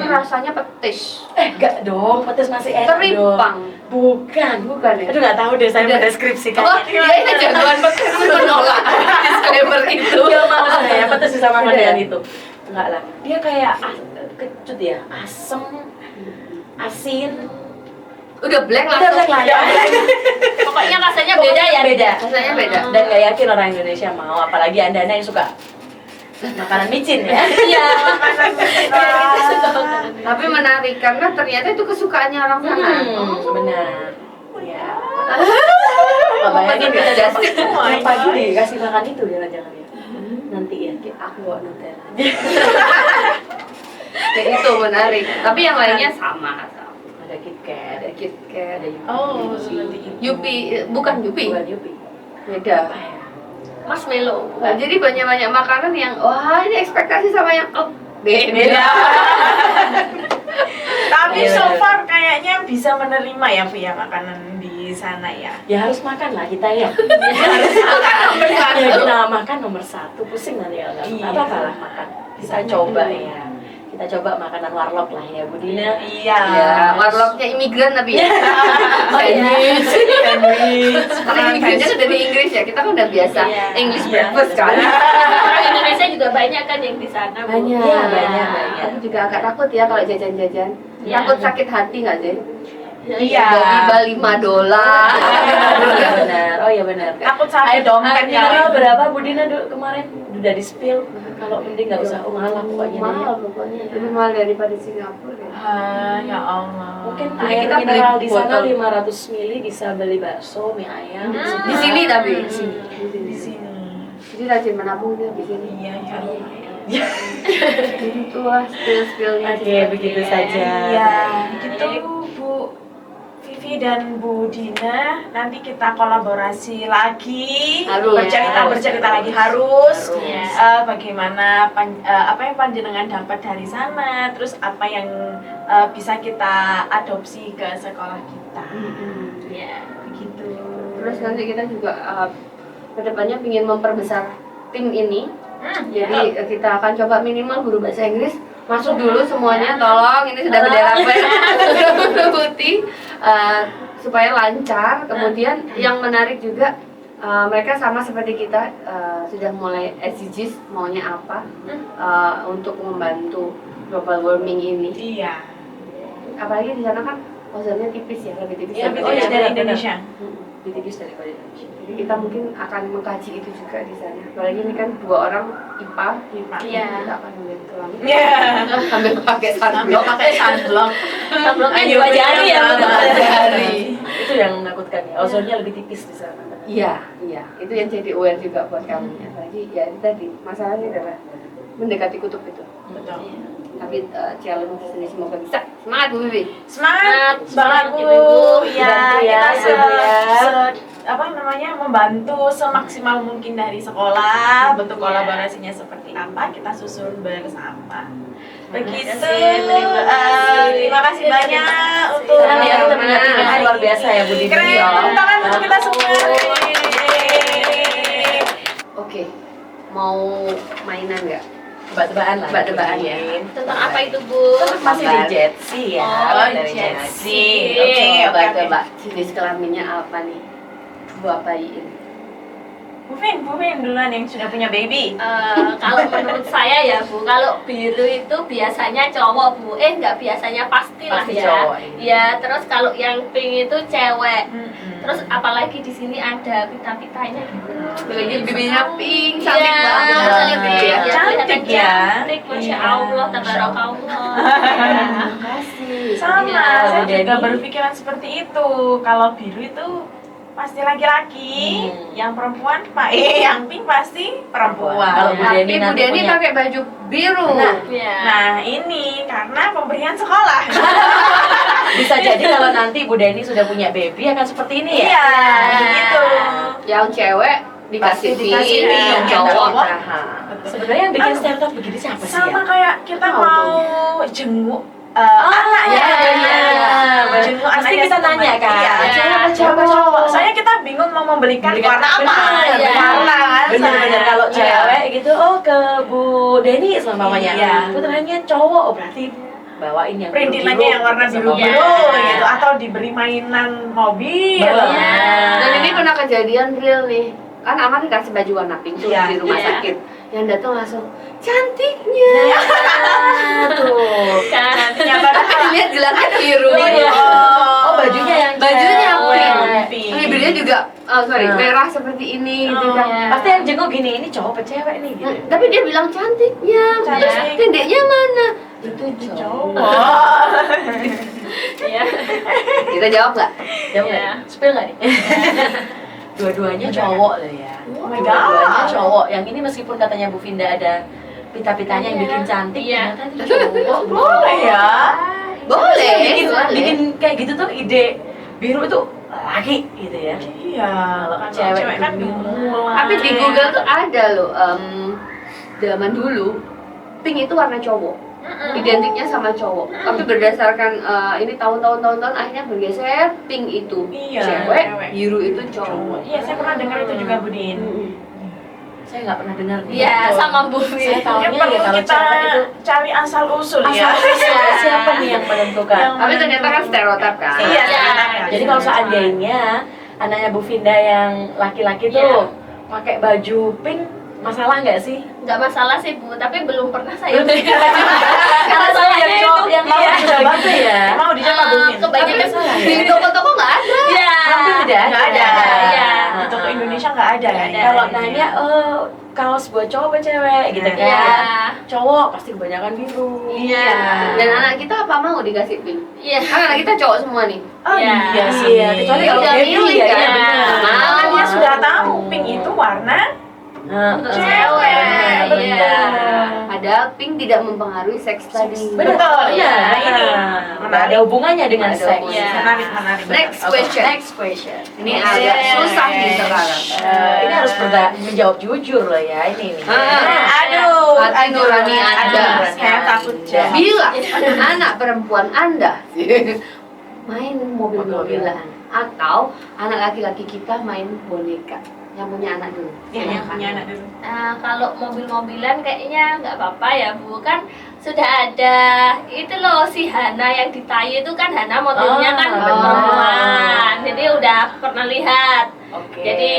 Rasanya petis. Enggak dong, petis masih enak Teripang. dong. Bukan. Bukan ya? Aduh nggak tahu deh saya Udah. mendeskripsikan. Oh, dia ini jagoan petis menolak disclaimer itu. Gak mau saya petis bisa makan Udah. dengan itu. Enggak lah. Dia kayak kecut ya, asem, asin. Udah blank Udah langsung. blank lah ya. Pokoknya rasanya beda ya. Beda. Rasanya beda. Dan nggak yakin orang Indonesia mau, apalagi anda-anda yang suka makanan micin ya. Iya. Tapi menarik karena ternyata itu kesukaannya orang sana. Benar. Ya. Bayangin kita dapat yang pagi dikasih makan itu jangan-jangan ya. Nanti ya, aku bawa Nutella. Kayak itu menarik. Tapi yang lainnya sama. Ada KitKat, Ada KitKat, ada Yupi. Oh, seperti itu. Yupi, bukan Yupi, Bukan Yupi. beda. Apa ya? Marshmallow. Nah, jadi banyak-banyak makanan yang wah ini ekspektasi sama yang beda. Tapi Iya, so bener. far kayaknya bisa menerima ya Bu ya makanan di sana ya. Ya harus makan lah kita ya. Harus makan nomor satu. Ya, kita makan nomor 1. Pusing nanti ya nggak Iya. apa-apa lah makan. Kita coba ya. Kita coba makanan warlock lah ya Bu Dina. Iya. Ya, warlocknya imigran tapi ya. Chinese. Karena imigrannya kan dari Inggris ya, kita kan udah biasa Iya. English Iya. breakfast kan. Orang Indonesia juga banyak kan yang di sana. Bu. Banyak. Iya, banyak. Aku juga agak takut ya kalau jajan-jajan. Iya. Takut sakit hati nggak sih? Iya. Tiba-tiba $5. Iya benar. Oh iya benar. Takut sakit dompet ya. Harga berapa Bu Dina dulu kemarin? Udah di spill. Kalau mending nggak usah ngalah pokoknya. deh. Mahal pokoknya. Lebih mahal daripada Singapura ya. Ya Allah. Mungkin Jadi air kita beli mineral di sana botol. 500 ml bisa beli bakso, mie ayam. Di sini tapi. Di sini. Di sini. Jadi rajin menabung dia di sini. Iya ya. Itu lah spill-spillnya. Oke, begitu saja. Iya, gitu Bu Vivi dan Bu Dina. Nanti kita kolaborasi lagi, Harus. bercerita lagi harus. Harus. Bagaimana apa yang panjenengan dapat dari sana, terus apa yang bisa kita adopsi ke sekolah kita. Iya. Begitu. Terus nanti kita juga kedepannya ingin memperbesar tim ini. Jadi kita akan coba minimal guru bahasa Inggris masuk dulu semuanya, tolong ini sudah bendera merah putih supaya lancar. Kemudian yang menarik juga mereka sama seperti kita sudah mulai SDGs maunya apa untuk membantu global warming ini. Iya. Apalagi di sana kan ozonnya tipis ya, lebih tipis. Iya, dari betul ya, Indonesia. dari Indonesia. lebih tipis daripada Indonesia. Jadi kita mungkin akan mengkaji itu juga di sana. Apalagi ini kan 2 orang IPA, Iya. kita akan melihat kelamin. Iya. Sambil pakai sunblock. Pakai sunblock. Sablonnya Ayo, dua jari ya, bener, betul. dua jari. Itu yang menakutkan ya. Ozonnya lebih tipis di sana. Iya, iya. Itu yang jadi aware juga buat kami. Apalagi ya itu tadi masalahnya adalah mendekati kutub itu. Betul. Tapi challenge ini semoga bisa. Semangat Bu Bibi. Semangat banget Bu. Ibu-ibu. Ya, Bantu ya, kita Bu ya. apa namanya membantu semaksimal mungkin dari sekolah. Bentuk kolaborasinya seperti apa kita susun bersama. Begitu. Terima kasih banyak untuk Keren ya, kita punya tim yang luar biasa ya Bu Dini. Keren. Tepuk tangan untuk kita semua. Oke. Mau mainan nggak? Tebak-tebakan lah. Tebak-tebakan ya. Tentang apa itu, Bu? Masih di Jetsi ya. Oh, dari Jetsi. Oke, Coba jenis kelaminnya apa nih? Bu apain? Bu Vin duluan yang sudah punya baby. Kalau menurut saya ya Bu, kalau biru itu biasanya cowok Bu. Nggak biasanya pastilah Pasti ya. cowok, Ya, terus kalau yang pink itu cewek. Mm-mm. Terus apalagi di sini ada pita-pitanya gitu. Bibirnya pink, Iya, cantik banget. cantik Gitu ya. Cantik ya. Cantik, Masya Iya. Allah, tabarakallah. Makasih. Sama, Iya, saya Bu juga Deni. berpikiran seperti itu. Kalau biru itu pasti laki-laki, yang perempuan yang pink pasti perempuan. Kalau Bu Tapi Deni Bu nanti Deni punya- pakai baju biru. Iya. Nah ini karena pemberian sekolah. Bisa jadi kalau nanti Bu Deni sudah punya baby akan seperti ini ya. Iya, gitu. Yang cewek dikasih Pasti dikasih pink, pink, yang yang cowok. cowok. Nah, Sebenarnya yang bikin stereotip begini siapa sih Sama ya? kayak kita Tahu mau jenguk anak ya. Jenguk Pasti anaknya kita sama nanya kan. Iya, Cewek apa cewek cowok? cowok. Soalnya kita bingung mau membelikan Belikan warna apa. bener, Iya. Warna kan. Bener-bener soalnya. kalau Iya. cewek gitu, oh ke Bu Deni semuanya. Iya. Putranya cowok, oh berarti bawain yang Perintilannya biru-biru yang warna sama biru-biru warna. gitu atau diberi mainan mobil. Iya. Dan ini pernah kejadian real nih. Kan Aman dikasih baju warna pink tuh Iya. di rumah Iya. sakit. Yang datang langsung cantiknya. Tuh. Kan. Ternyata Tapi dilihat gelasnya biru. Oh bajunya yang Bajunya yang cewek. pink. Bibirnya juga merah seperti ini gitu Oh, kan. iya. Pasti yang jenguk gini, ini cowok apa cewek nih gitu. Tapi dia bilang cantiknya. Cantik. Terus tindiknya mana? Itu cowok. cowok. Iya. Kita jawab nggak? Jawab Iya. nggak? Spill nggak nih? Dua-duanya cowok loh ya. Oh my Dua-duanya God. cowok. Yang ini meskipun katanya Bu Vinda ada pita-pitanya yang bikin cantik, Iya. ternyata itu cowok. Boleh ya. Boleh. Bikin, boleh. bikin kayak gitu tuh ide biru itu laki gitu ya. Iya, Kalau cewek cewek kan biru. bingung. Tapi di Google tuh ada loh. Zaman dulu pink itu warna cowok. Identiknya sama cowok. Tapi berdasarkan ini tahun-tahun akhirnya bergeser pink itu Iya, cewek, cewek. biru itu cowok. Iya, saya pernah dengar itu juga Budin. Saya nggak pernah dengar nih. Iya, sama Bu. Saya Mungkin tahunya ya perlu kalau kita cewek itu cari asal usul ya. siapa nih yang menentukan? Yang- Tapi ternyata kan stereotip kan. Iya, Iya. stereotip. Jadi kalau seandainya anaknya Bu Vinda yang laki-laki tuh pakai baju pink, masalah nggak sih? Nggak masalah sih Bu, tapi belum pernah saya Belum. beli baju. Karena soalnya itu yang mau Iya. dicoba tuh ya. Mau dicoba Bu Vin? kebanyakan Di toko-toko nggak ada. Iya. Hampir tidak ada. Nggak ada. Iya. Di toko Indonesia nggak ada. Nggak ada. Kalau nanya, kaos buat cowok apa cewek gitu kan? Iya. Cowok pasti kebanyakan biru. Iya. Dan anak kita apa mau dikasih pink? Iya. Kan anak kita cowok semua nih. Oh Iya. iya sih. Iya, kecuali kalau Udah baby milih ya, kan? iya benar. Karena dia Mau. sudah tahu pink itu warna Untuk cewek. cewek. Betul. Iya. Padahal pink tidak mempengaruhi seks tadi. Benar. Betul, Iya, nah, ini Nggak ada hubungannya dengan Nggak ada seks. hubungannya. Iya. Menarik. Next Oke, question. Next question. Ini agak susah nih sekarang. Ini harus menjawab jujur loh ya ini nih. Aduh, Hati nurani Anda. Saya takut Iya. jawab. Bila anak perempuan Anda main mobil-mobilan atau anak laki-laki kita main boneka, yang punya anak dulu. Iya, yang punya anak dulu. Kalau mobil-mobilan kayaknya nggak apa-apa ya Bu, kan sudah ada itu loh si Hana yang di Thai itu kan Hana modelnya kan perempuan, jadi udah pernah lihat. Oke. Jadi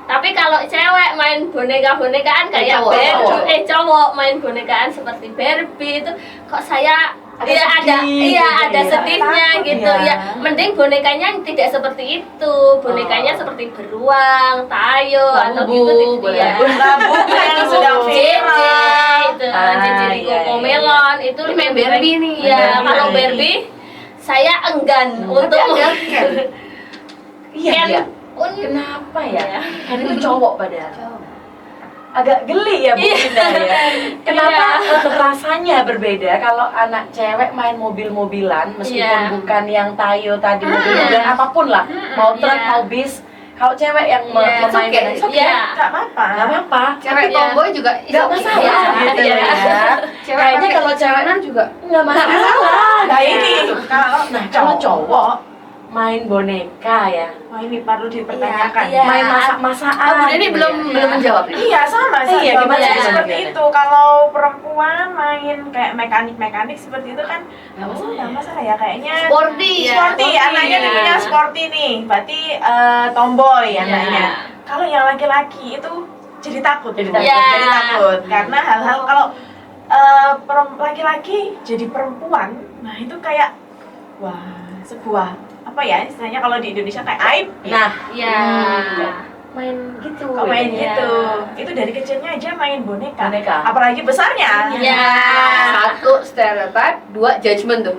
tapi kalau cewek main boneka-bonekaan kayak Cowok. Barbie, cowok main bonekaan seperti Barbie itu kok saya Iya ada, sedih iya gitu ada ya. sedihnya Takut gitu ya. ya. Mending bonekanya tidak seperti itu. Bonekanya seperti beruang, tayo atau gitu boleh. ya. Labu yang sudah viral. Itu Ah, jadi iya, Cocomelon itu Ini lebih main Barbie nih. Ya, Main kalau Barbie. Barbie saya enggan untuk ada Ken. Iya, Ken. iya. Kenapa ya? Kan itu cowok padahal. Agak geli ya Bu Indah ya. Kenapa rasanya berbeda kalau anak cewek main mobil-mobilan meskipun Iya. bukan yang Tayo tadi mobil-mobilan apapun lah, mau truk, Iya. mau bis. Kalau cewek yang Iya, memainkan it's itu Iya. Nggak apa-apa. nggak apa-apa. Cewek Iya. tomboy juga Nggak masalah gitu Iya. ya. Cewek Kayaknya pakai kalau cewek celana juga nggak masalah. Nah ini Kalau cowok main boneka ya, wah ini perlu dipertanyakan. Iya. main masak-masakan. Bu Deni gitu belum ya. belum menjawab nih. Iya sama, Iya, jawaban gimana, saya gimana, seperti gimana? itu. Kalau perempuan main kayak mekanik seperti itu kan nggak masalah ya kayaknya. Sporty. Sporty, Sporty, anaknya ya. namanya sporty nih, berarti tomboy anaknya. Kalau yang laki-laki itu jadi takut, Jadi Bu. takut. Ya. Jadi takut karena hal-hal kalau laki-laki jadi perempuan, nah itu kayak wah sebuah apa ya istilahnya kalau di Indonesia kayak aib. Nah, Ya. main gitu. Kok main Iya. gitu? Itu dari kecilnya aja main boneka. Boneka. Apalagi besarnya. Iya. Satu stereotype, dua judgment tuh.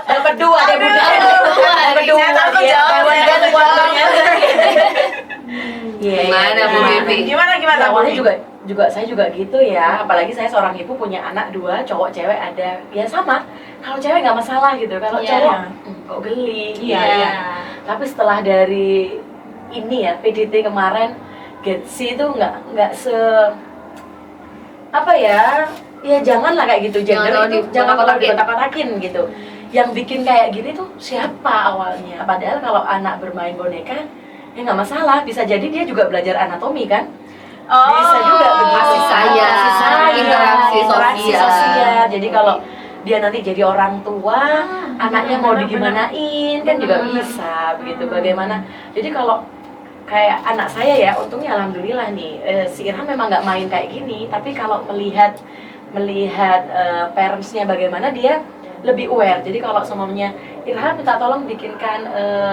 Dapat dua deh Bu. Dapat dua. Saya takut ya. jawab, saya takut jawab. Iya. Gimana, Bu Bibi? Gimana Awalnya Bu? juga saya juga gitu ya. Apalagi saya seorang ibu punya anak dua, cowok cewek ada. Ya sama. Kalau cewek nggak masalah gitu. Kalau Iya. cowok kok geli. Iya, gitu. iya. Tapi setelah dari ini ya PDT kemarin, Getsi itu nggak se apa ya? Ya janganlah kayak gitu Jangan gender terlalu itu jangan terlalu dikotak-kotakin. dikotak-kotakin gitu. Yang bikin kayak gini tuh siapa awalnya? Padahal kalau anak bermain boneka ya nggak masalah, bisa jadi dia juga belajar anatomi kan? Bisa juga begitu. Kasih sayang, Kasih sayang, interaksi sosial. Jadi kalau dia nanti jadi orang tua, anaknya mau digimanain kan juga bisa begitu. Bagaimana? Jadi kalau kayak anak saya ya, untungnya alhamdulillah nih, si Irham memang nggak main kayak gini. Tapi kalau melihat parentsnya bagaimana, dia lebih aware. Jadi kalau semuanya Irham minta tolong bikinkan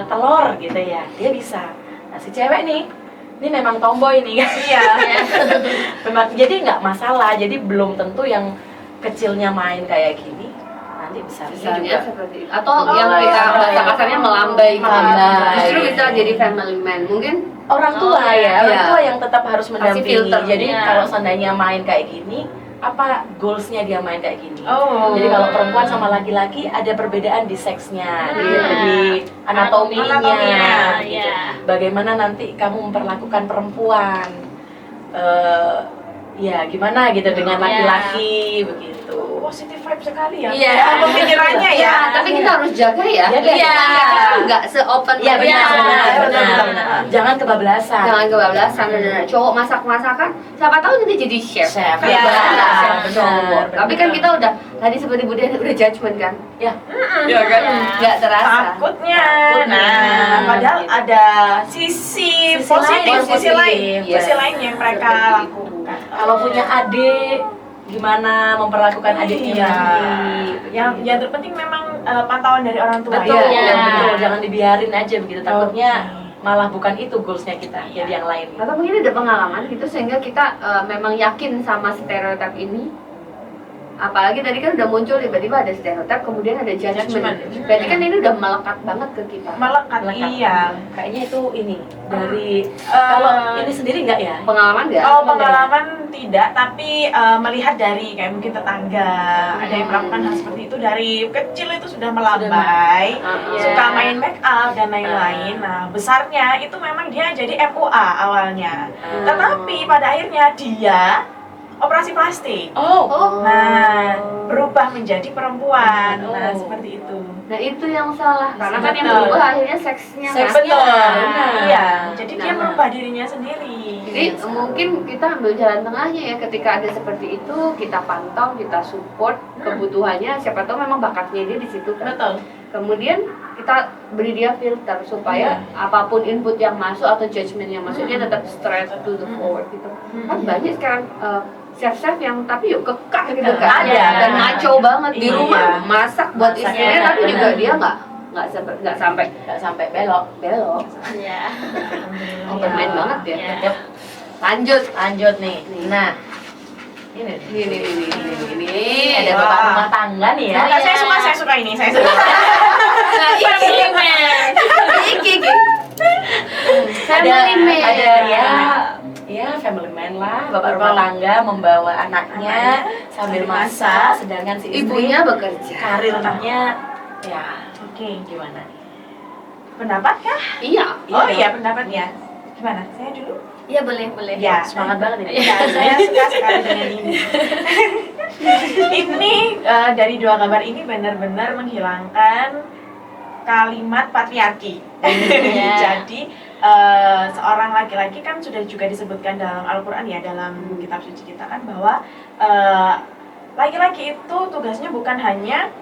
telur gitu ya, dia bisa. Nah si cewek nih, ini memang tomboy nih kan. Iya. Memang, jadi nggak masalah. Jadi belum tentu yang kecilnya main kayak gini nanti besarnya Misalnya juga. seperti itu. Atau yang kita bahasa kasarnya melambai gitu. Melambai. Justru bisa jadi family man. Mungkin Orang tua Oh, ya, orang iya. tua yang tetap harus mendampingi. filter. Jadi Iya. kalau seandainya main kayak gini, apa goalsnya dia main kayak gini? Oh. Jadi kalau perempuan sama laki-laki ada perbedaan di seksnya, di anatominya, Anatominya, gitu. iya. Bagaimana nanti kamu memperlakukan perempuan? Ya gimana gitu dengan Iya. laki-laki begitu. Positif vibe sekali ya. Iya. Kayak pemikirannya ya. tapi kita harus jaga ya. Jaga. Iya. Kita kan nggak se-open Iya tadi. benar, Iya, benar. benar. Jangan kebablasan. Jangan kebablasan, benar. Cowok masak-masakan, siapa tahu nanti jadi chef. Chef. Iya. Benar. Tapi kan kita udah tadi seperti Bu Dian udah judgment kan. Ya. Iya kan? Nggak terasa. Takutnya. Takutnya. Nah, padahal ada sisi positif, sisi lain, Iya. sisi lain yang mereka Benar. lakukan. Kalau punya adik, gimana memperlakukan adiknya Iya. nanti? Yang terpenting memang pantauan dari orang tua. Betul, ya. betul. Jangan dibiarin aja begitu. Takutnya Oke. malah bukan itu goalsnya kita, jadi yang lain. Atau mungkin ada pengalaman gitu sehingga kita memang yakin sama stereotip ini. Apalagi tadi kan udah muncul tiba-tiba ada stereotip, kemudian ada judgment. Judgment. Berarti kan ini udah melekat banget ke kita. Melekat, Melekat. iya. Kayaknya itu ini dari kalau ini sendiri enggak ya? Pengalaman nggak? Oh, pengalaman tidak, tapi melihat dari kayak mungkin tetangga, ada yang melakukan hal seperti itu dari kecil itu sudah melambai, Iya. suka main make up dan lain-lain. Nah, besarnya itu memang dia jadi MUA awalnya. Tetapi pada akhirnya dia operasi plastik. Oh, Nah, berubah menjadi perempuan. Nah, Oh. seperti itu. Nah itu yang salah, karena kan yang Betul. berubah akhirnya seksnya. Seksnya. kan? Benar. Iya, jadi dia Nah. merubah dirinya sendiri. Jadi mungkin kita ambil jalan tengahnya ya, ketika ada seperti itu kita pantau, kita support kebutuhannya. Siapa tahu memang bakatnya dia di situ kan. Betul. Kemudian kita beri dia filter supaya apapun input yang masuk atau judgement yang masuk dia tetap straight to the forward gitu. Kan banyak sekarang chef-chef yang tapi yuk kekang gitu kan, Ada. dan maco banget di Iya. rumah masak buat Masaknya, istrinya, tapi juga benar. dia nggak sampai belok. Iya. Open-mind banget ya. Iya. Lanjut nih. Nah, ini ini ada Wah. bapak rumah tangga nih ya. Nah, saya suka ini, saya suka. Nah, iki family man. Ada ya family man lah, bapak rumah tangga membawa anaknya sambil masak, sedangkan si istri Ibunya bekerja. karirnya ya Oke, gimana? pendapat kah? Iya. Oh iya, pendapat ya. Gimana? Saya dulu? Iya boleh. Ya, Semangat banget ini. Ya, saya suka sekali dengan ini. Ini dari dua kabar ini benar-benar menghilangkan kalimat patriarki. Jadi seorang laki-laki kan sudah juga disebutkan dalam Al-Quran ya, dalam kitab suci kita kan, bahwa laki-laki itu tugasnya bukan hanya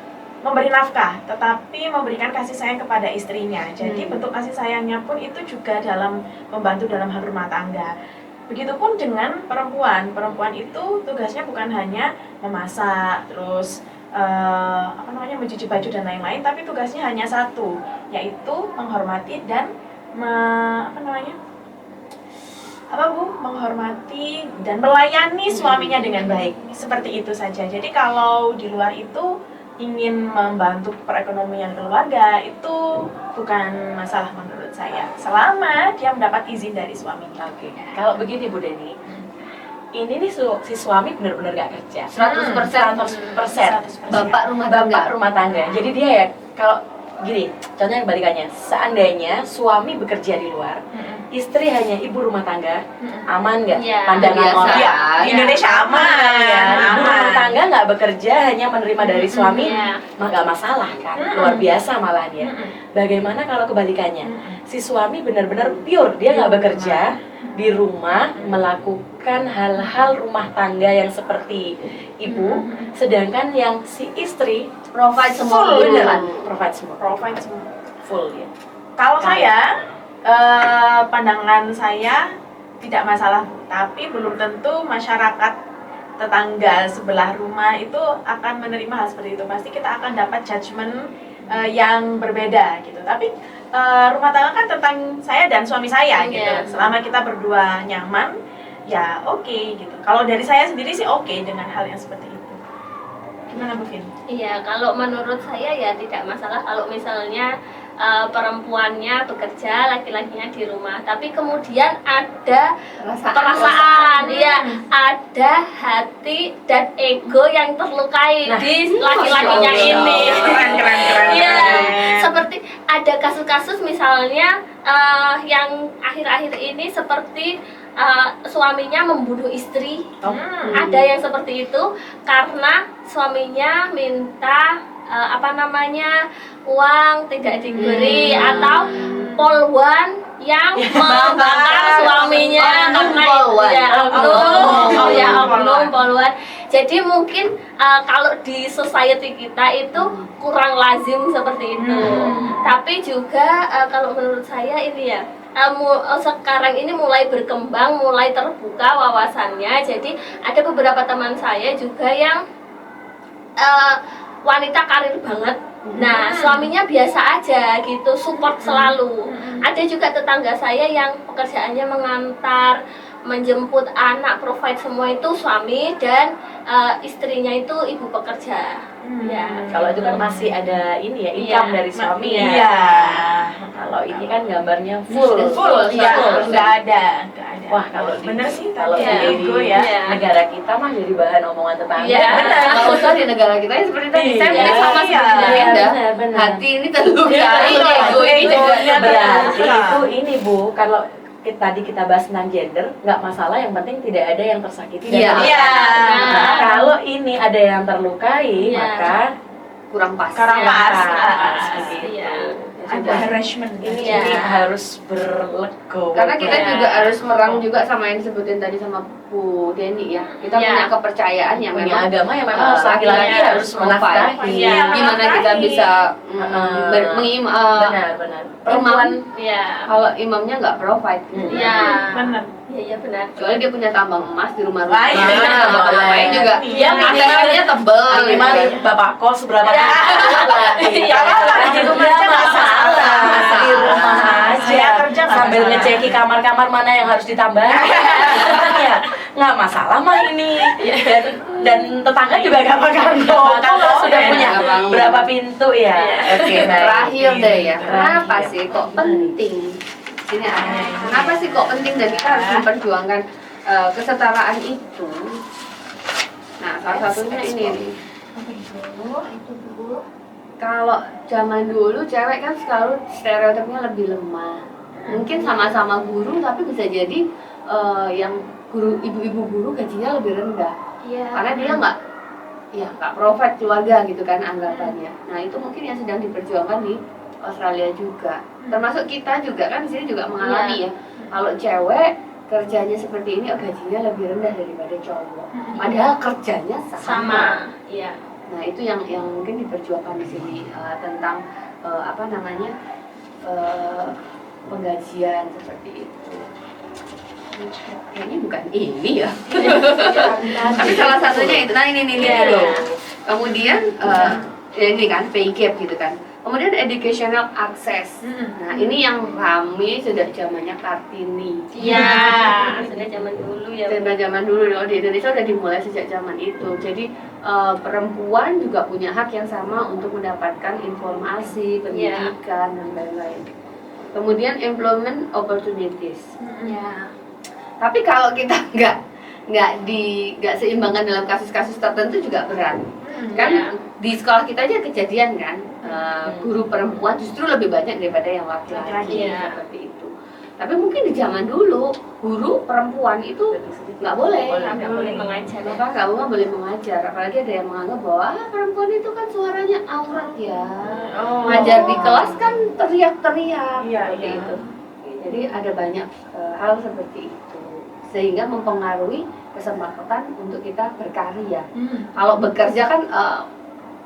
memberi nafkah, tetapi memberikan kasih sayang kepada istrinya. Jadi bentuk kasih sayangnya pun itu juga dalam membantu dalam hal rumah tangga. Begitupun dengan perempuan. Perempuan itu tugasnya bukan hanya memasak, terus mencuci baju dan lain-lain, tapi tugasnya hanya satu, yaitu menghormati dan menghormati dan melayani suaminya dengan baik. Seperti itu saja. Jadi kalau di luar itu ingin membantu perekonomian keluarga, itu bukan masalah menurut saya, selama dia mendapat izin dari suaminya. Oke. Kalau begini Bu Deni, ini nih si suami benar-benar gak kerja. 100%. 100%. Bapak rumah tangga. Bapak rumah tangga. Jadi dia ya kalau gini, contohnya kebalikannya. Seandainya suami bekerja di luar, istri hanya ibu rumah tangga, aman nggak? Iya. Pandangan Biasa. orang. Iya, di Indonesia aman, Ya, ibu aman. rumah tangga nggak bekerja, hanya menerima dari suami, Iya. mah nggak masalah kan? Luar biasa malah dia. Bagaimana kalau kebalikannya? Si suami benar-benar pure, dia nggak bekerja di rumah, melakukan hal-hal rumah tangga yang seperti ibu, sedangkan yang si istri Provide semua full kebutuhan. beneran, provide semua, Provide semua. full ya. Kalau saya, pandangan saya tidak masalah, tapi belum tentu masyarakat tetangga sebelah rumah itu akan menerima hal seperti itu. Pasti kita akan dapat judgement yang berbeda gitu. Tapi rumah tangga kan tentang saya dan suami saya gitu. Iya. Selama kita berdua nyaman, ya oke gitu. Kalau dari saya sendiri sih oke dengan hal yang seperti itu. Gimana Bu Vin? Iya, kalau menurut saya ya tidak masalah kalau misalnya perempuannya bekerja, laki-lakinya di rumah. Tapi kemudian ada perasaan, ya, ada hati dan ego yang terlukai Nah, di laki-lakinya Masya Allah. ini. Keren. Iya, seperti ada kasus-kasus misalnya yang akhir-akhir ini seperti suaminya membunuh istri. Ada yang seperti itu karena suaminya minta uang tidak diberi atau poluan yang membakar suaminya karena Poluan. oknum poluan. Jadi mungkin kalau di society kita itu kurang lazim seperti itu. Tapi juga kalau menurut saya ini ya sekarang ini mulai berkembang, mulai terbuka wawasannya. Jadi ada beberapa teman saya juga yang wanita karir banget. Nah, suaminya biasa aja gitu, support selalu. Ada juga tetangga saya yang pekerjaannya mengantar, menjemput anak, provide semua itu suami, dan istrinya itu ibu pekerja. Ya, Kalau itu kan masih ada ini ya, income Iya. dari suami ya. Iya. Kalau ini kan gambarnya full. Full, ya, Full. nggak ada. Wah, kalau bener sih kalau tadi ya. di ego ya. Iya. negara kita mah jadi bahan omongan tetangga. Iya. Nggak usah di negara kita ya seperti tadi. Saya Iya. mungkin sama Iya. seperti Linda. Benar. Hati ini terlukai, Iya, ego ini juga egonya Berarti Iya. itu ini Bu, kalau tadi kita bahas tentang gender, nggak masalah, yang penting tidak ada yang tersakiti. dan Iya. terlukai. Iya. Nah, kalau ini ada yang terlukai, Iya. maka kurang pas. Kurang pas. begitu. Iya. Ada harassment. Ini Iya. jadi harus berlegowo. Karena kita Ya. juga harus merang juga sama yang disebutin tadi sama Bu Deni ya. Kita Ya. punya kepercayaan yang punya memang agama yang memang laki-laki iya, harus provide. menafkahi. Iya. Gimana kita bisa Benar. Perempuan Iya. kalau imamnya nggak provide gitu. Iya. Bener. Iya, benar. Soalnya dia punya tambang emas di rumah. Wah, iya. lain juga Iya, ATM-nya tebel. minimal bapak kos berapa kali? Iya, kalau di rumah aja nggak masalah. Di rumah aja Saya kerja nggak sambil masalah. ngeceki kamar-kamar mana yang harus ditambah. Ya nggak masalah mah ini. Dan tetangga juga gak pegang kok. Sudah punya berapa pintu ya? Oke, baik. Terakhir deh ya, kenapa Terakhir. sih kok penting? Ini kenapa sih kok penting dan kita harus memperjuangkan kesetaraan itu? Nah, salah satunya ini nih. Kalau zaman dulu cewek kan selalu stereotipnya lebih lemah. Mungkin sama-sama guru tapi bisa jadi yang guru ibu-ibu guru gajinya lebih rendah. Iya. Karena dia nggak provide keluarga gitu kan anggapannya. Nah itu mungkin yang sedang diperjuangkan di Australia juga. Termasuk kita juga kan di sini juga mengalami ya. Kalau cewek kerjanya seperti ini gajinya lebih rendah daripada cowok. Padahal kerjanya sama. Iya. Nah itu yang mungkin diperjuangkan di sini tentang penggajian seperti itu. Kayaknya bukan ini ya. Tapi salah satunya itu. Nah ini loh. Kemudian ini kan pay gap gitu kan. Kemudian educational access. Nah ini yang rame sudah zamannya Kartini. Iya. Sudah zaman dulu ya. Zaman dulu loh, di Indonesia udah dimulai sejak zaman itu. Jadi perempuan juga punya hak yang sama untuk mendapatkan informasi, pendidikan dan lain-lain. Kemudian employment opportunities. Iya. Tapi kalau kita nggak seimbangkan dalam kasus-kasus tertentu juga berat. Kan di sekolah kita aja kejadian kan guru perempuan justru lebih banyak daripada yang laki-laki seperti itu. Tapi mungkin di zaman dulu guru perempuan itu nggak boleh mengajar. Maka nggak boleh mengajar. Apalagi ada yang menganggap bahwa perempuan itu kan suaranya aurat ya. Ngajar di kelas kan teriak-teriak seperti itu. Jadi ada banyak hal seperti itu sehingga mempengaruhi kesempatan untuk kita berkarya. Kalau bekerja kan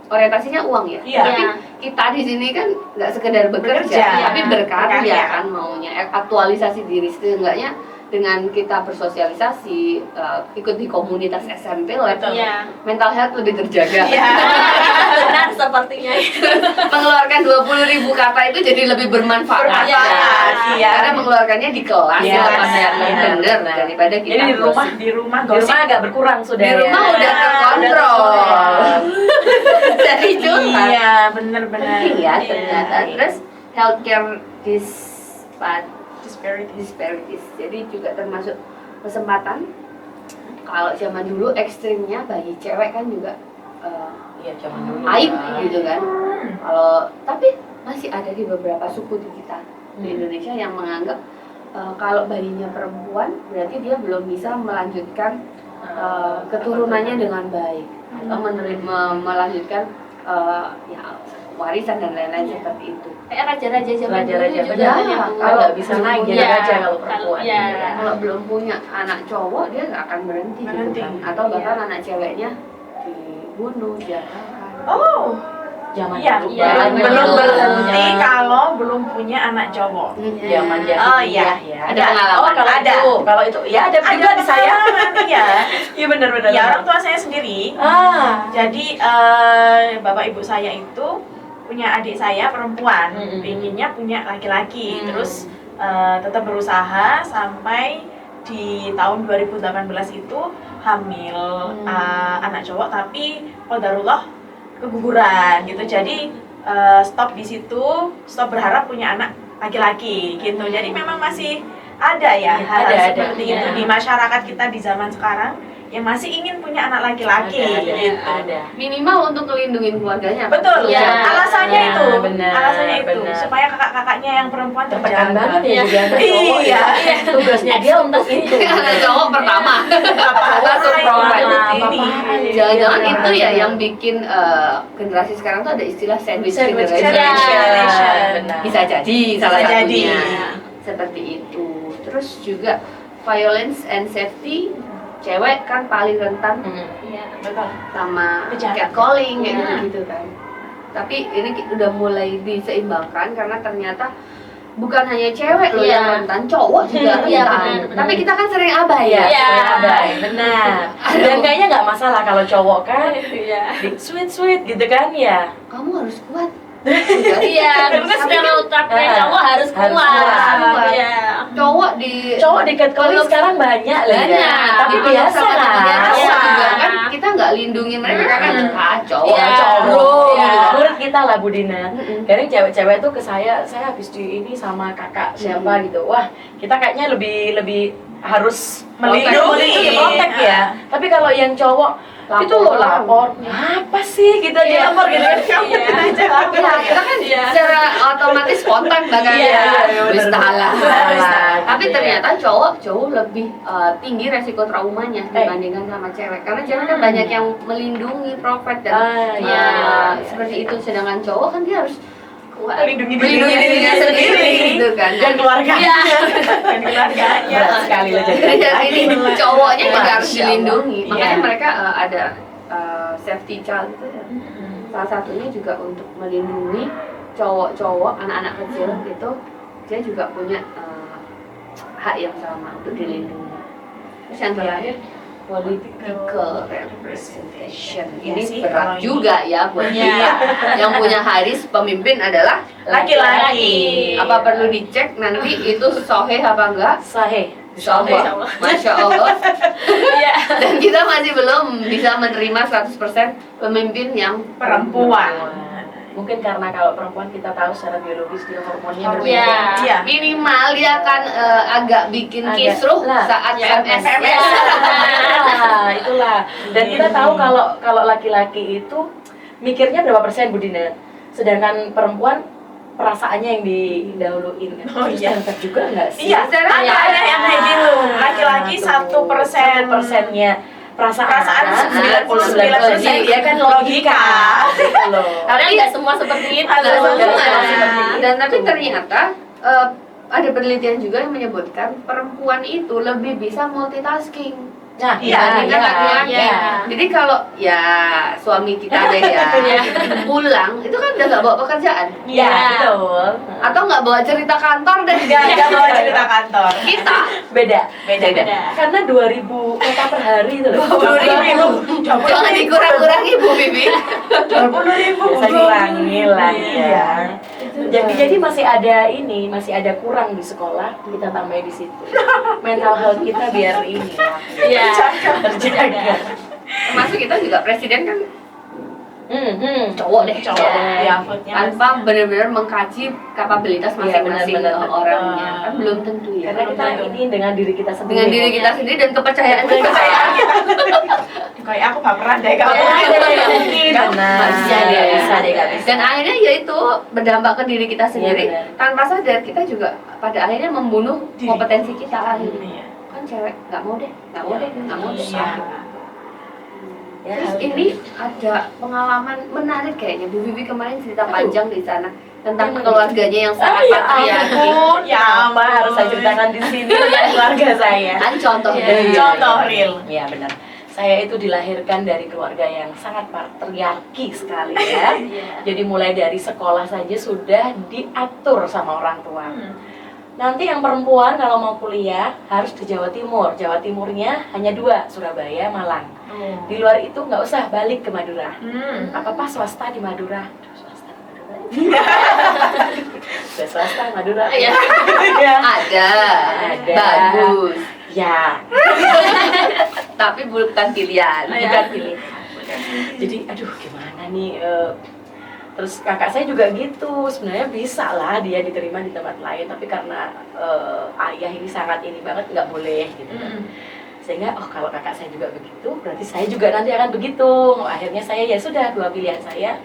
orientasinya uang ya. Tapi kita di sini kan nggak sekedar bekerja, tapi berkarya kan maunya aktualisasi diri setidaknya dengan kita bersosialisasi, ikut di komunitas SMP lah, mental health lebih terjaga. Benar sepertinya. Mengeluarkan 20.000 kata itu jadi lebih bermanfaat. Karena mengeluarkannya di kelas yang benar daripada kita Jadi di rumah agak berkurang sudah. Di rumah udah terkontrol. Jadi curhat. Iya, benar-benar. Penting ya ternyata. Terus healthcare disparities. Jadi juga termasuk kesempatan. Kalau zaman dulu ekstrimnya bagi cewek kan juga Zaman dulu. aib gitu kan. Tapi masih ada di beberapa suku di kita di Indonesia yang menganggap kalau bayinya perempuan berarti dia belum bisa melanjutkan keturunannya dengan baik atau melanjutkan warisan dan lain-lain seperti itu. Kayak raja-raja zaman dulu juga benar. kan yang Kalau nggak bisa naik jadi raja kalau perempuan. Kalau belum punya anak cowok dia nggak akan berhenti gitu kan. Atau bahkan anak ceweknya dibunuh, diapakan. Zaman dulu. Belum berhenti kalau belum punya anak cowok. Zaman iya. Ada pengalaman. Kalau itu ya ada juga di saya. Iya. Iya benar-benar. Ya orang tua saya sendiri. Jadi bapak ibu saya itu punya adik saya perempuan, inginnya punya laki-laki. Terus tetap berusaha sampai di tahun 2018 itu hamil anak cowok, tapi qadarullah keguguran gitu. Jadi stop di situ, stop berharap punya anak laki-laki gitu. Jadi memang masih ada ya hal seperti itu di masyarakat kita di zaman sekarang yang masih ingin punya anak laki-laki gitu. Minimal untuk melindungi keluarganya. Betul. Alasannya itu. Alasannya itu benar. supaya kakak-kakaknya yang perempuan Tertekan terjaga. banget ya juga anak cowok. Iya. Tugasnya dia untuk itu. Anak cowok pertama. Langsung provide. Jangan-jangan itu ya yang bikin generasi sekarang tuh ada istilah sandwich generation. Benar. Bisa jadi salah Bisa jadi. satunya. Seperti itu. Terus juga violence and safety, cewek kan paling rentan Betul. sama Kejahatan. catcalling kayak gitu kan. Tapi ini udah mulai diseimbangkan karena ternyata bukan hanya cewek loh Iya. yang rentan, cowok juga Iya, rentan. benar. Tapi kita kan sering abai ya. Iya, Iya. abai, benar. Dan kayaknya nggak masalah kalau cowok kan Iya. sweet gitu kan ya. Kamu harus kuat. Iya, karena stereotipnya cowok harus Harus kuat. kuat. Iya. Cowok Cowok di catcalling sekarang banyak lah ya. Tapi biasa sama temennya lah. cowok Iya. juga kan kita nggak lindungi mereka karena cowok. Iya. Cowok, Iya. menurut kita lah Bu Dina. Mm-mm. Kadang cewek-cewek tuh ke saya habis di ini sama kakak siapa gitu. Wah, kita kayaknya lebih harus melindungi, protek ya. Tapi kalau yang cowok itu lapor, apa sih gitu aja lapor gitu kan? Iya, kita kan secara otomatis spontan bahkan wis salah. Tapi ternyata cowok jauh lebih tinggi resiko traumanya dibandingkan sama cewek. Karena cewek kan banyak yang melindungi, protect dan seperti itu. Sedangkan cowok kan dia harus Melindungi dirinya sendiri gitu kan. dan keluarganya. Dan keluarganya. Berat sekali lah jadi. Dan ini cowoknya juga harus Masya Allah. dilindungi. Makanya Iya. mereka ada safety child itu ya. Salah satunya juga untuk melindungi cowok-cowok, anak-anak kecil itu dia juga punya hak yang sama untuk dilindungi. Terus yang terakhir political representation. Ini sih, berat kalau juga ya buat kita. Yang punya Haris pemimpin adalah Laki-laki. Apa perlu dicek nanti itu sahih apa enggak? Sahih. Insya Allah. Masya Allah. Dan kita masih belum bisa menerima 100% pemimpin yang Perempuan. Mungkin karena kalau perempuan kita tahu secara biologis dia hormonnya Iya. berbeda. Iya. minimal dia akan agak bikin Agak. kisruh Lah, saat SMS. SMS. Itulah. Dan kita tahu kalau laki-laki itu mikirnya berapa persen Bu Dina. Sedangkan perempuan perasaannya yang didahuluin kan. Oh, iya. Terus juga enggak sih? Iya, ada yang kayak gitu. Laki-laki 1%. Perasaan 99% dia kan logika. Gitu loh. Karena nggak semua seperti itu. Ada semua. Dan tapi ternyata ada penelitian juga yang menyebutkan perempuan itu lebih bisa multitasking Nah, dibandingkan laki-laki. iya. Jadi kalau ya suami kita deh ya pulang itu kan udah nggak bawa pekerjaan Iya, betul. atau nggak bawa cerita kantor deh. Enggak bawa cerita kantor. Kita Beda. Beda. Karena 2000 kata per hari itu loh. 20.000. jangan dikurang-kurangi Bu Bibi. 20.000. Bisa hilang Iya. ya. Jadi masih ada kurang di sekolah, kita tambahin di situ. Mental health kita biar ini Iya. terjaga. Termasuk kita juga presiden kan cowok deh. Cowok. Ya. Tanpa benar-benar mengkaji kapabilitas Iya, masing-masing benar-benar. orangnya kan belum tentu ya. Karena kita ini dengan diri kita sendiri. Dengan diri kita sendiri dan kepercayaan kita. Kepercayaan kita. Kayak aku gak pernah deh kalau Mungkin. Nggak Benar. bisa deh. Nggak bisa. Dan akhirnya yaitu berdampak ke diri kita sendiri. Iya, benar. Tanpa sadar kita juga pada akhirnya membunuh Diri. kompetensi kita akhirnya. Iya. Kan cewek nggak mau deh. Iya. Ya, Terus harus. ini ada pengalaman menarik kayaknya Bu Bibi kemarin cerita panjang di sana tentang Hmm. keluarganya yang sangat Ya patriarki. ampun, ya apa harus saya ceritakan di sini tentang keluarga saya. Kan contoh Iya, dari Contoh real. Ya benar. Saya itu dilahirkan dari keluarga yang sangat patriarki sekali ya. Jadi mulai dari sekolah saja sudah diatur sama orang tua. Nanti yang perempuan kalau mau kuliah harus di Jawa Timur. Jawa Timurnya hanya 2, Surabaya, Malang. Di luar itu nggak usah balik ke Madura. Apa-apa swasta di Madura. Aduh, swasta di Madura. Udah swasta Madura. Iya. Ya. ada, Ada. bagus, Ya. tapi bukan pilihan. Bukan pilihan. Jadi aduh gimana nih terus kakak saya juga gitu, sebenarnya bisa lah dia diterima di tempat lain, tapi karena ayah ini sangat ini banget nggak boleh gitu kan. Sehingga kalau kakak saya juga begitu, berarti saya juga nanti akan begitu. Akhirnya saya ya sudah, 2 pilihan saya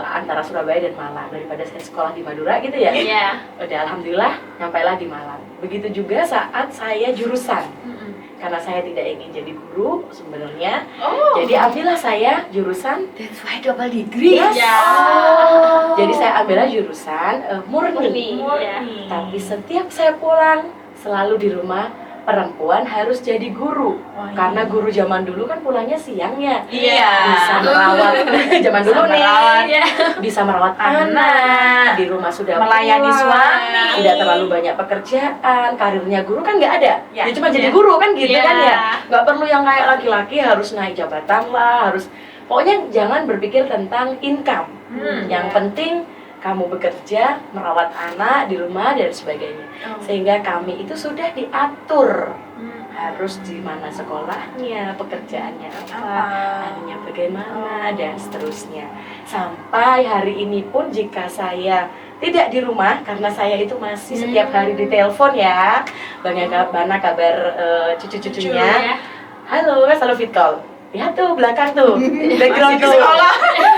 antara Surabaya dan Malang, daripada saya sekolah di Madura gitu ya. Iya. Udah alhamdulillah nyampailah di Malang. Begitu juga saat saya jurusan, karena saya tidak ingin jadi guru sebenarnya. Jadi ambillah saya jurusan That's why double degree. Yes. Ya. Jadi saya ambillah jurusan murni. Iya. Tapi setiap saya pulang selalu di rumah perempuan harus jadi guru. Karena guru zaman dulu kan pulangnya siangnya. Iya. Bisa merawat zaman dulu nih. merawat. Bisa merawat anak, di rumah sudah Melayani pulang, suami. tidak terlalu banyak pekerjaan, karirnya guru kan nggak ada. Ya. Dia cuma jadi guru kan gitu Iya. kan ya. Nggak perlu yang kayak laki-laki harus naik jabatan lah, harus pokoknya jangan berpikir tentang income. Yang penting kamu bekerja, merawat anak di rumah dan sebagainya. Sehingga kami itu sudah diatur harus di mana sekolahnya, pekerjaannya apa, anunya bagaimana dan seterusnya. Sampai hari ini pun jika saya tidak di rumah karena saya itu masih setiap hari ditelepon ya, bagaimana kabar cucu-cucunya. Halo, selalu fit call. Ya tuh belakang tuh, background tuh.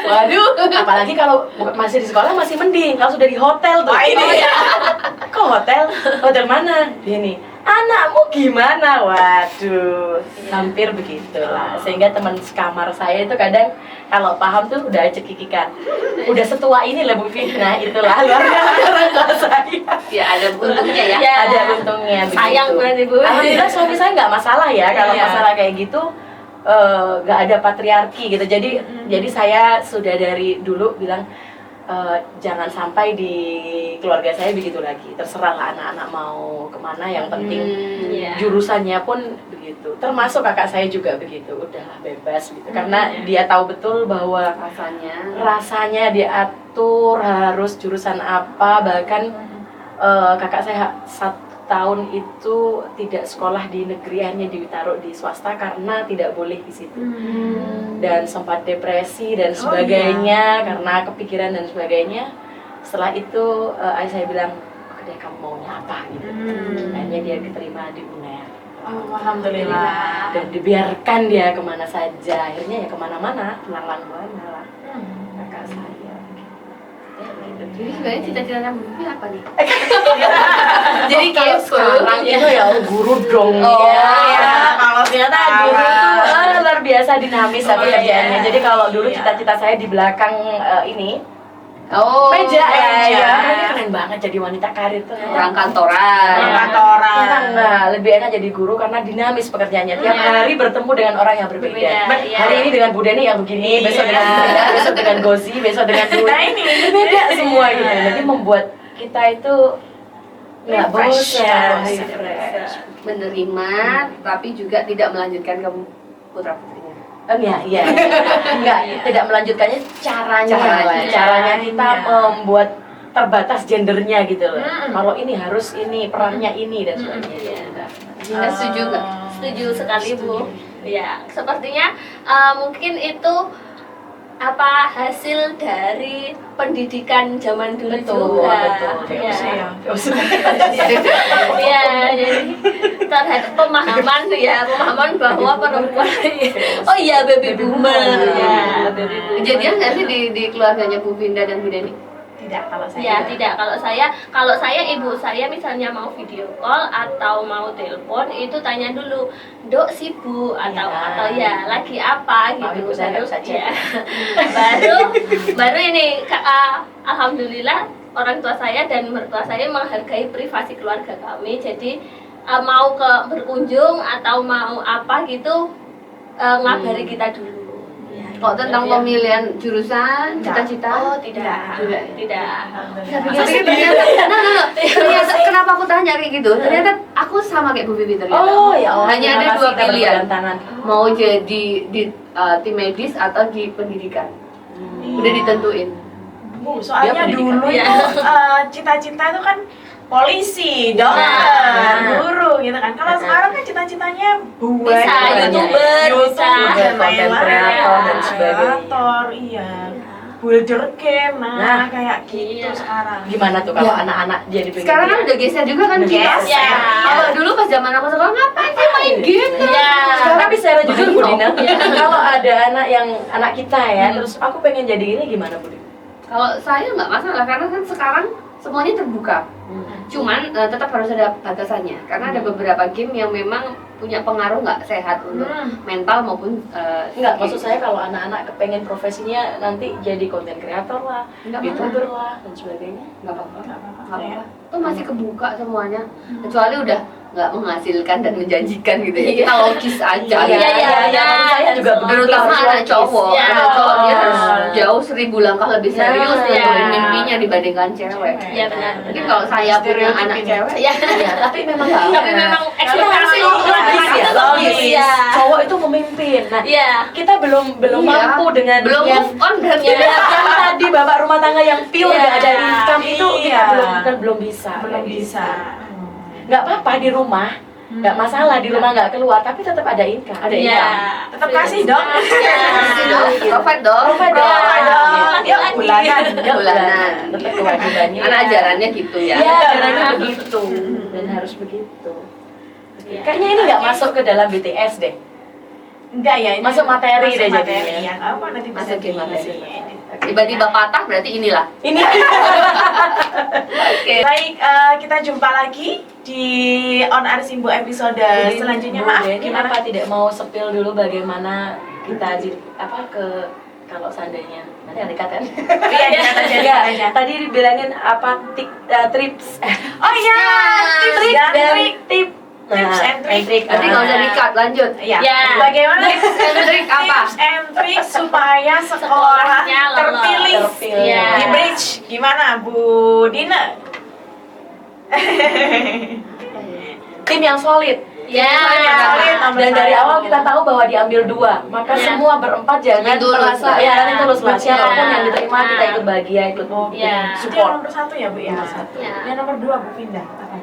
Waduh, apalagi kalau masih di sekolah masih mending. Kalau sudah di hotel tuh. Kok hotel? Hotel mana? Ini. Anakmu gimana? Waduh, hampir begitulah. Sehingga teman sekamar saya itu kadang kalau paham tuh udah cekikikan. Udah setua ini lah Bu Fina, itulah luar biasa orang tua saya. Ya ada untungnya ya. Ya, ada untungnya begitu. Sayang berarti, Bu. Alhamdulillah suami saya nggak masalah ya kalau Iya. masalah kayak gitu. Nggak ada patriarki gitu. Jadi saya sudah dari dulu bilang jangan sampai di keluarga saya begitu lagi. Terserahlah anak-anak mau kemana, yang penting Iya. jurusannya pun begitu. Termasuk kakak saya juga begitu. Udahlah bebas gitu. Karena dia tahu betul bahwa rasanya diatur harus jurusan apa. Bahkan kakak saya 1 tahun itu tidak sekolah di negeri, hanya ditaruh di swasta karena tidak boleh di situ. Dan sempat depresi dan sebagainya karena kepikiran dan sebagainya. Setelah itu ayah saya bilang, oke deh kamu maunya apa gitu. Akhirnya dia diterima di UNER. Alhamdulillah. Dan dibiarkan dia kemana saja. Akhirnya ya kemana-mana, lalang buana lah kakak saya. Ya, gitu. Jadi sebenarnya cita-citanya Bu Vivi apa nih? Jadi kayak sekarang itu ya guru dong. Kalau Ternyata guru tuh luar biasa dinamis pekerjaannya. Jadi kalau dulu cita-cita saya di belakang ini meja ya. Ini keren banget jadi wanita karir tuh. Orang kantoran. Nah, lebih enak jadi guru karena dinamis pekerjaannya. Tiap hari bertemu dengan orang yang berbeda. Hari ini dengan Bu Deni yang begini, besok dengan Bunda, besok dengan Gozi, besok dengan Bu. Nah ini beda semua gitu. Jadi membuat kita itu nggak bosan, Menerima tapi juga tidak melanjutkan ke putra putrinya. Iya. Enggak, tidak melanjutkannya caranya kita membuat terbatas gendernya gitu loh. Kalau ini harus ini, perannya ini dan sebagainya. Anda setuju nggak? Setuju sekali Bu. Ya, sepertinya mungkin itu hasil dari pendidikan zaman dulu juga. Ya. Ya, jadi terhadap pemahaman bahwa perempuan oh iya baby boomer ya, baby boomer. Kejadian nggak sih di keluarganya Bu Vinda dan Bu Deni? Tidak kalau saya. Ya tidak, kalau saya ibu saya misalnya mau video call atau mau telepon itu tanya dulu, Dok sibuk atau ya lagi apa gitu. Baru saja. baru ini alhamdulillah orang tua saya dan mertua saya menghargai privasi keluarga kami. Jadi mau berkunjung atau mau apa gitu ngabari kita dulu. Kok tentang pemilihan jurusan, cita-cita? Oh tidak. Ternyata kenapa aku tanya kayak gitu? Ternyata aku sama kayak Bu Vivi ternyata. Hanya ada 2 pilihan. Mau jadi di tim medis atau di pendidikan. Udah ditentuin. Bu, soalnya Dia dulu pendidikan. itu cita-cita itu kan polisi, dokter, guru gitu kan. Kalau sekarang kan cita-citanya buat Bisa, YouTuber, bisa. Konten kreator dan sebagainya. Kreator, iya. Builder game, Nah, kayak gitu sekarang. Gimana tuh kalau anak-anak jadi begitu? Sekarang kan udah geser juga kan Udah kita. geser. Kalau dulu pas zaman aku sekolah ngapain sih main game? Tapi secara jujur Bu Dina, Iya. kalau ada anak kita ya, terus aku pengen jadi ini gimana Bu Dina? Kalau saya nggak masalah karena kan sekarang semuanya terbuka. Cuman tetap harus ada batasannya karena ada beberapa game yang memang punya pengaruh nggak sehat untuk mental maupun Enggak, psikis. maksud saya kalau anak-anak kepengen profesinya nanti jadi konten kreator lah, Nggak YouTuber lah dan sebagainya. nggak apa-apa. Nggak apa-apa. Nggak apa-apa. Itu masih kebuka semuanya. Kecuali udah nggak menghasilkan dan menjanjikan gitu ya. Kita logis aja. Saya juga Terutama anak cowok, Iya. anak cowok dia harus jauh 1000 langkah lebih serius Iya. dengan mimpinya dibandingkan cewek. Iya benar. Mungkin kalau saya punya anak cewek, ya tapi memang iya. Tapi memang ekspektasi logis ya, logis. Iya. Cowok itu memimpin. Nah, Iya. kita belum Iya. mampu dengan belum yang move on berarti. yang tadi bapak rumah tangga yang pure Iya. nggak ada income itu kita Iya. belum bisa. Belum bisa. Nggak apa-apa di rumah, nggak masalah di rumah nggak keluar, tapi tetap ada income. Ada Iya. income. Tetap kasih dong. Pasti dong, provide dong. Provide dong. Yuk, Yuk, bulanan. Bulanan. Tetap kewajibannya. Karena ajarannya gitu ya. Ya, ajarannya begitu dan harus begitu. Kayaknya ini nggak masuk ke dalam BTS deh. Enggak ya, ini Masuk materi masuk deh materi. jadinya. Ya, nggak apa nanti bisa Masukin materi. diedit. Tiba-tiba patah berarti inilah. Ini Oke. Baik, kita jumpa lagi di On Air Simbo episode selanjutnya. Maaf, ini gimana? apa tidak mau sepil dulu bagaimana kita kalau seandainya nanti ada kata Iya, dikata aja, dikata aja. tadi dibilangin apa tips Oh iya, tips dan trik. Tips and trick. Nanti nggak usah di-cut, lanjut. Ya. Ya. Bagaimana Tips and trick apa? Tips and trick supaya sekolah Sekolahnya lolos. terpilih Iya. di Bridge. Gimana, Bu Dina? tim yang solid. Ya. Solid, nomor Dan dari satu. awal kita tahu bahwa diambil 2, maka Ya. semua berempat jangan Tulus merasa lah. ya nanti tulus lah. Ya. Siapapun yang diterima kita Ya. ikut bahagia, ikut Ya. Itu yang support. nomor 1 ya, Bu ya? Nomor 1. Ya. Yang nomor 2, Bu Pindah. Apa?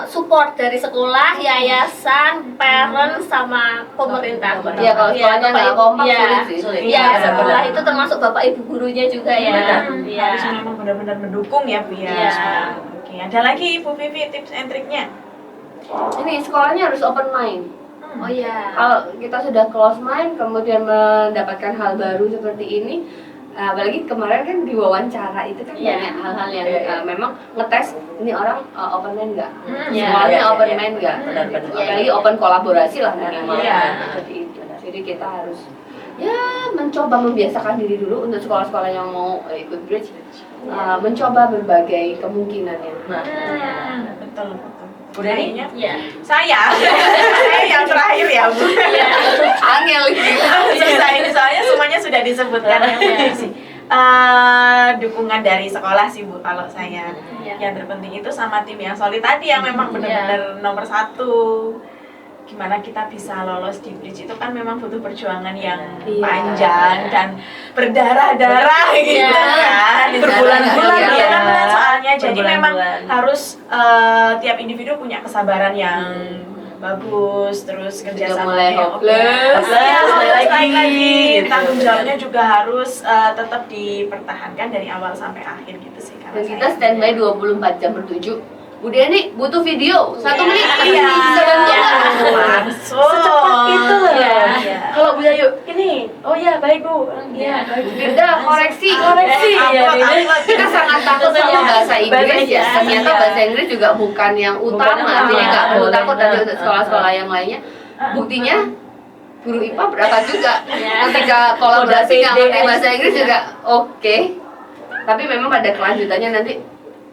Support dari sekolah, yayasan, parent, sama pemerintah. Iya, kalau sekolahnya nggak kompak Iya. sulit sih. Sulit. Iya, Iya, sekolah benar. itu termasuk bapak ibu gurunya juga ya. Benar. Iya. Harus memang benar-benar mendukung ya, Bu ya. Iya. Oke, ada lagi Bu Vivi tips and triknya? Ini sekolahnya harus open mind. Oh iya. Kalau kita sudah close mind, kemudian mendapatkan hal baru seperti ini, apalagi kemarin kan di wawancara itu kan Iya. banyak hal-hal yang Iya. memang ngetes ini orang open mind nggak, Iya. sekolahnya Iya, open iya. mind nggak, Benar-benar. apalagi open kolaborasi lah minimal. Iya. Seperti itu. Jadi kita harus ya mencoba membiasakan diri dulu untuk sekolah-sekolah yang mau ikut bridge, mencoba berbagai kemungkinannya. Nah, Betul, betul. udah nih. Iya. Saya yang terakhir ya, Bu. Angel gitu. Selesai ini soalnya semuanya sudah disebutkan yang penting sih. Dukungan dari sekolah sih, Bu, kalau saya. Iya. Yang terpenting itu sama tim yang solid tadi yang memang benar-benar nomor 1. Gimana kita bisa lolos di bridge itu kan memang butuh perjuangan yang Iya. panjang dan berdarah-darah gitu kan, Berbulan-bulan, Iya, iya. benar-benar soalnya jadi memang Berbulan-bulan. harus tiap individu punya kesabaran yang bagus, terus kerja Sudah sama mulai yang hopeless. hopeless lagi. gitu. Tanggung jawabnya juga harus tetap dipertahankan dari awal sampai akhir gitu sih. kalau Dan saya. kita standby 24 jam bertujuh. Bu Deni butuh video 1 menit. Iya. Bisa bantu nggak? Langsung. Secepat itu loh. Iya. Kalau Bu Yayu, ini, oh iya baik Bu, iya baik. Beda koreksi. Ya, ini. Kita sangat takut sama bahasa Inggris ya. Ternyata bahasa Inggris juga bukan yang utama. utama. Jadi nggak perlu Boleh. takut nanti untuk sekolah-sekolah yang lainnya. Buktinya guru IPA berapa juga. Ketika kolaborasi nggak ngerti bahasa Inggris juga oke. Tapi memang pada kelanjutannya nanti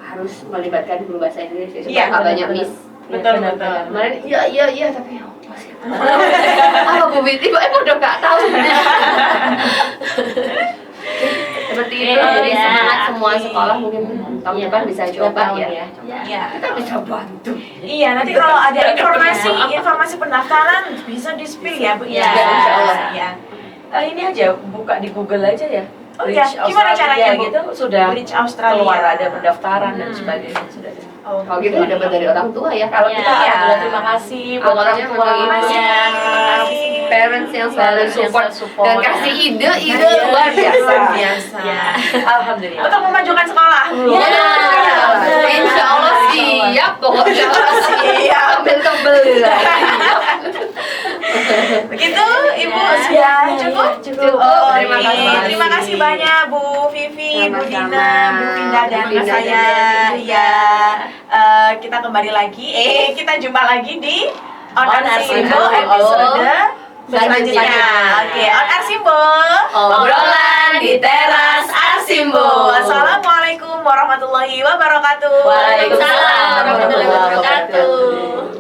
harus melibatkan guru bahasa Inggris ya, supaya Iya, nggak banyak benar-benar. miss. Betul, Benar, betul. benar. Kemarin iya tapi apa sih? Apa Bu Biti? Emang udah nggak tahu. Seperti itu, jadi Iya. semangat semua sekolah mungkin tahun depan bisa coba tahun ya. ya. Iya. Kita bisa bantu. Iya, nanti kalau ada informasi pendaftaran bisa di-spill ya, Bu. Iya. Insya Allah. Iya. Ini aja buka di Google aja ya. Oh iya, Bridge gimana Australia caranya, Bu? gitu sudah Bridge Australia. keluar ada pendaftaran dan sebagainya sudah ada. Oh, Kalau gitu dapat dari orang tua ya. Kalau Iya. kita alhamdulillah terima kasih buat orang Awalnya tua, memang itu. terima kasih. Parents yang selalu Parents yang support selalu support. dan kasih ide Iya. luar biasa. luar biasa. Ya, alhamdulillah. Untuk memajukan sekolah. Ya, insya Allah siap pokoknya. Siap. Ambil tebel lah. Begitu, Ibu sudah cukup? Cukup. Oh, Terima oke. kasih. Terima kasih banyak Bu Vivi, Bu Sama-sama. Dina, Bu Pindah dan Bu Pindah saya. dan Ya, kita kembali lagi. Kita jumpa lagi di On On Air Air Simbo Simbo. episode Selanjutnya. selanjutnya. Oke, On Air Simbo. Obrolan di teras Arsimbo. Assalamualaikum warahmatullahi wabarakatuh. Waalaikumsalam warahmatullahi wabarakatuh.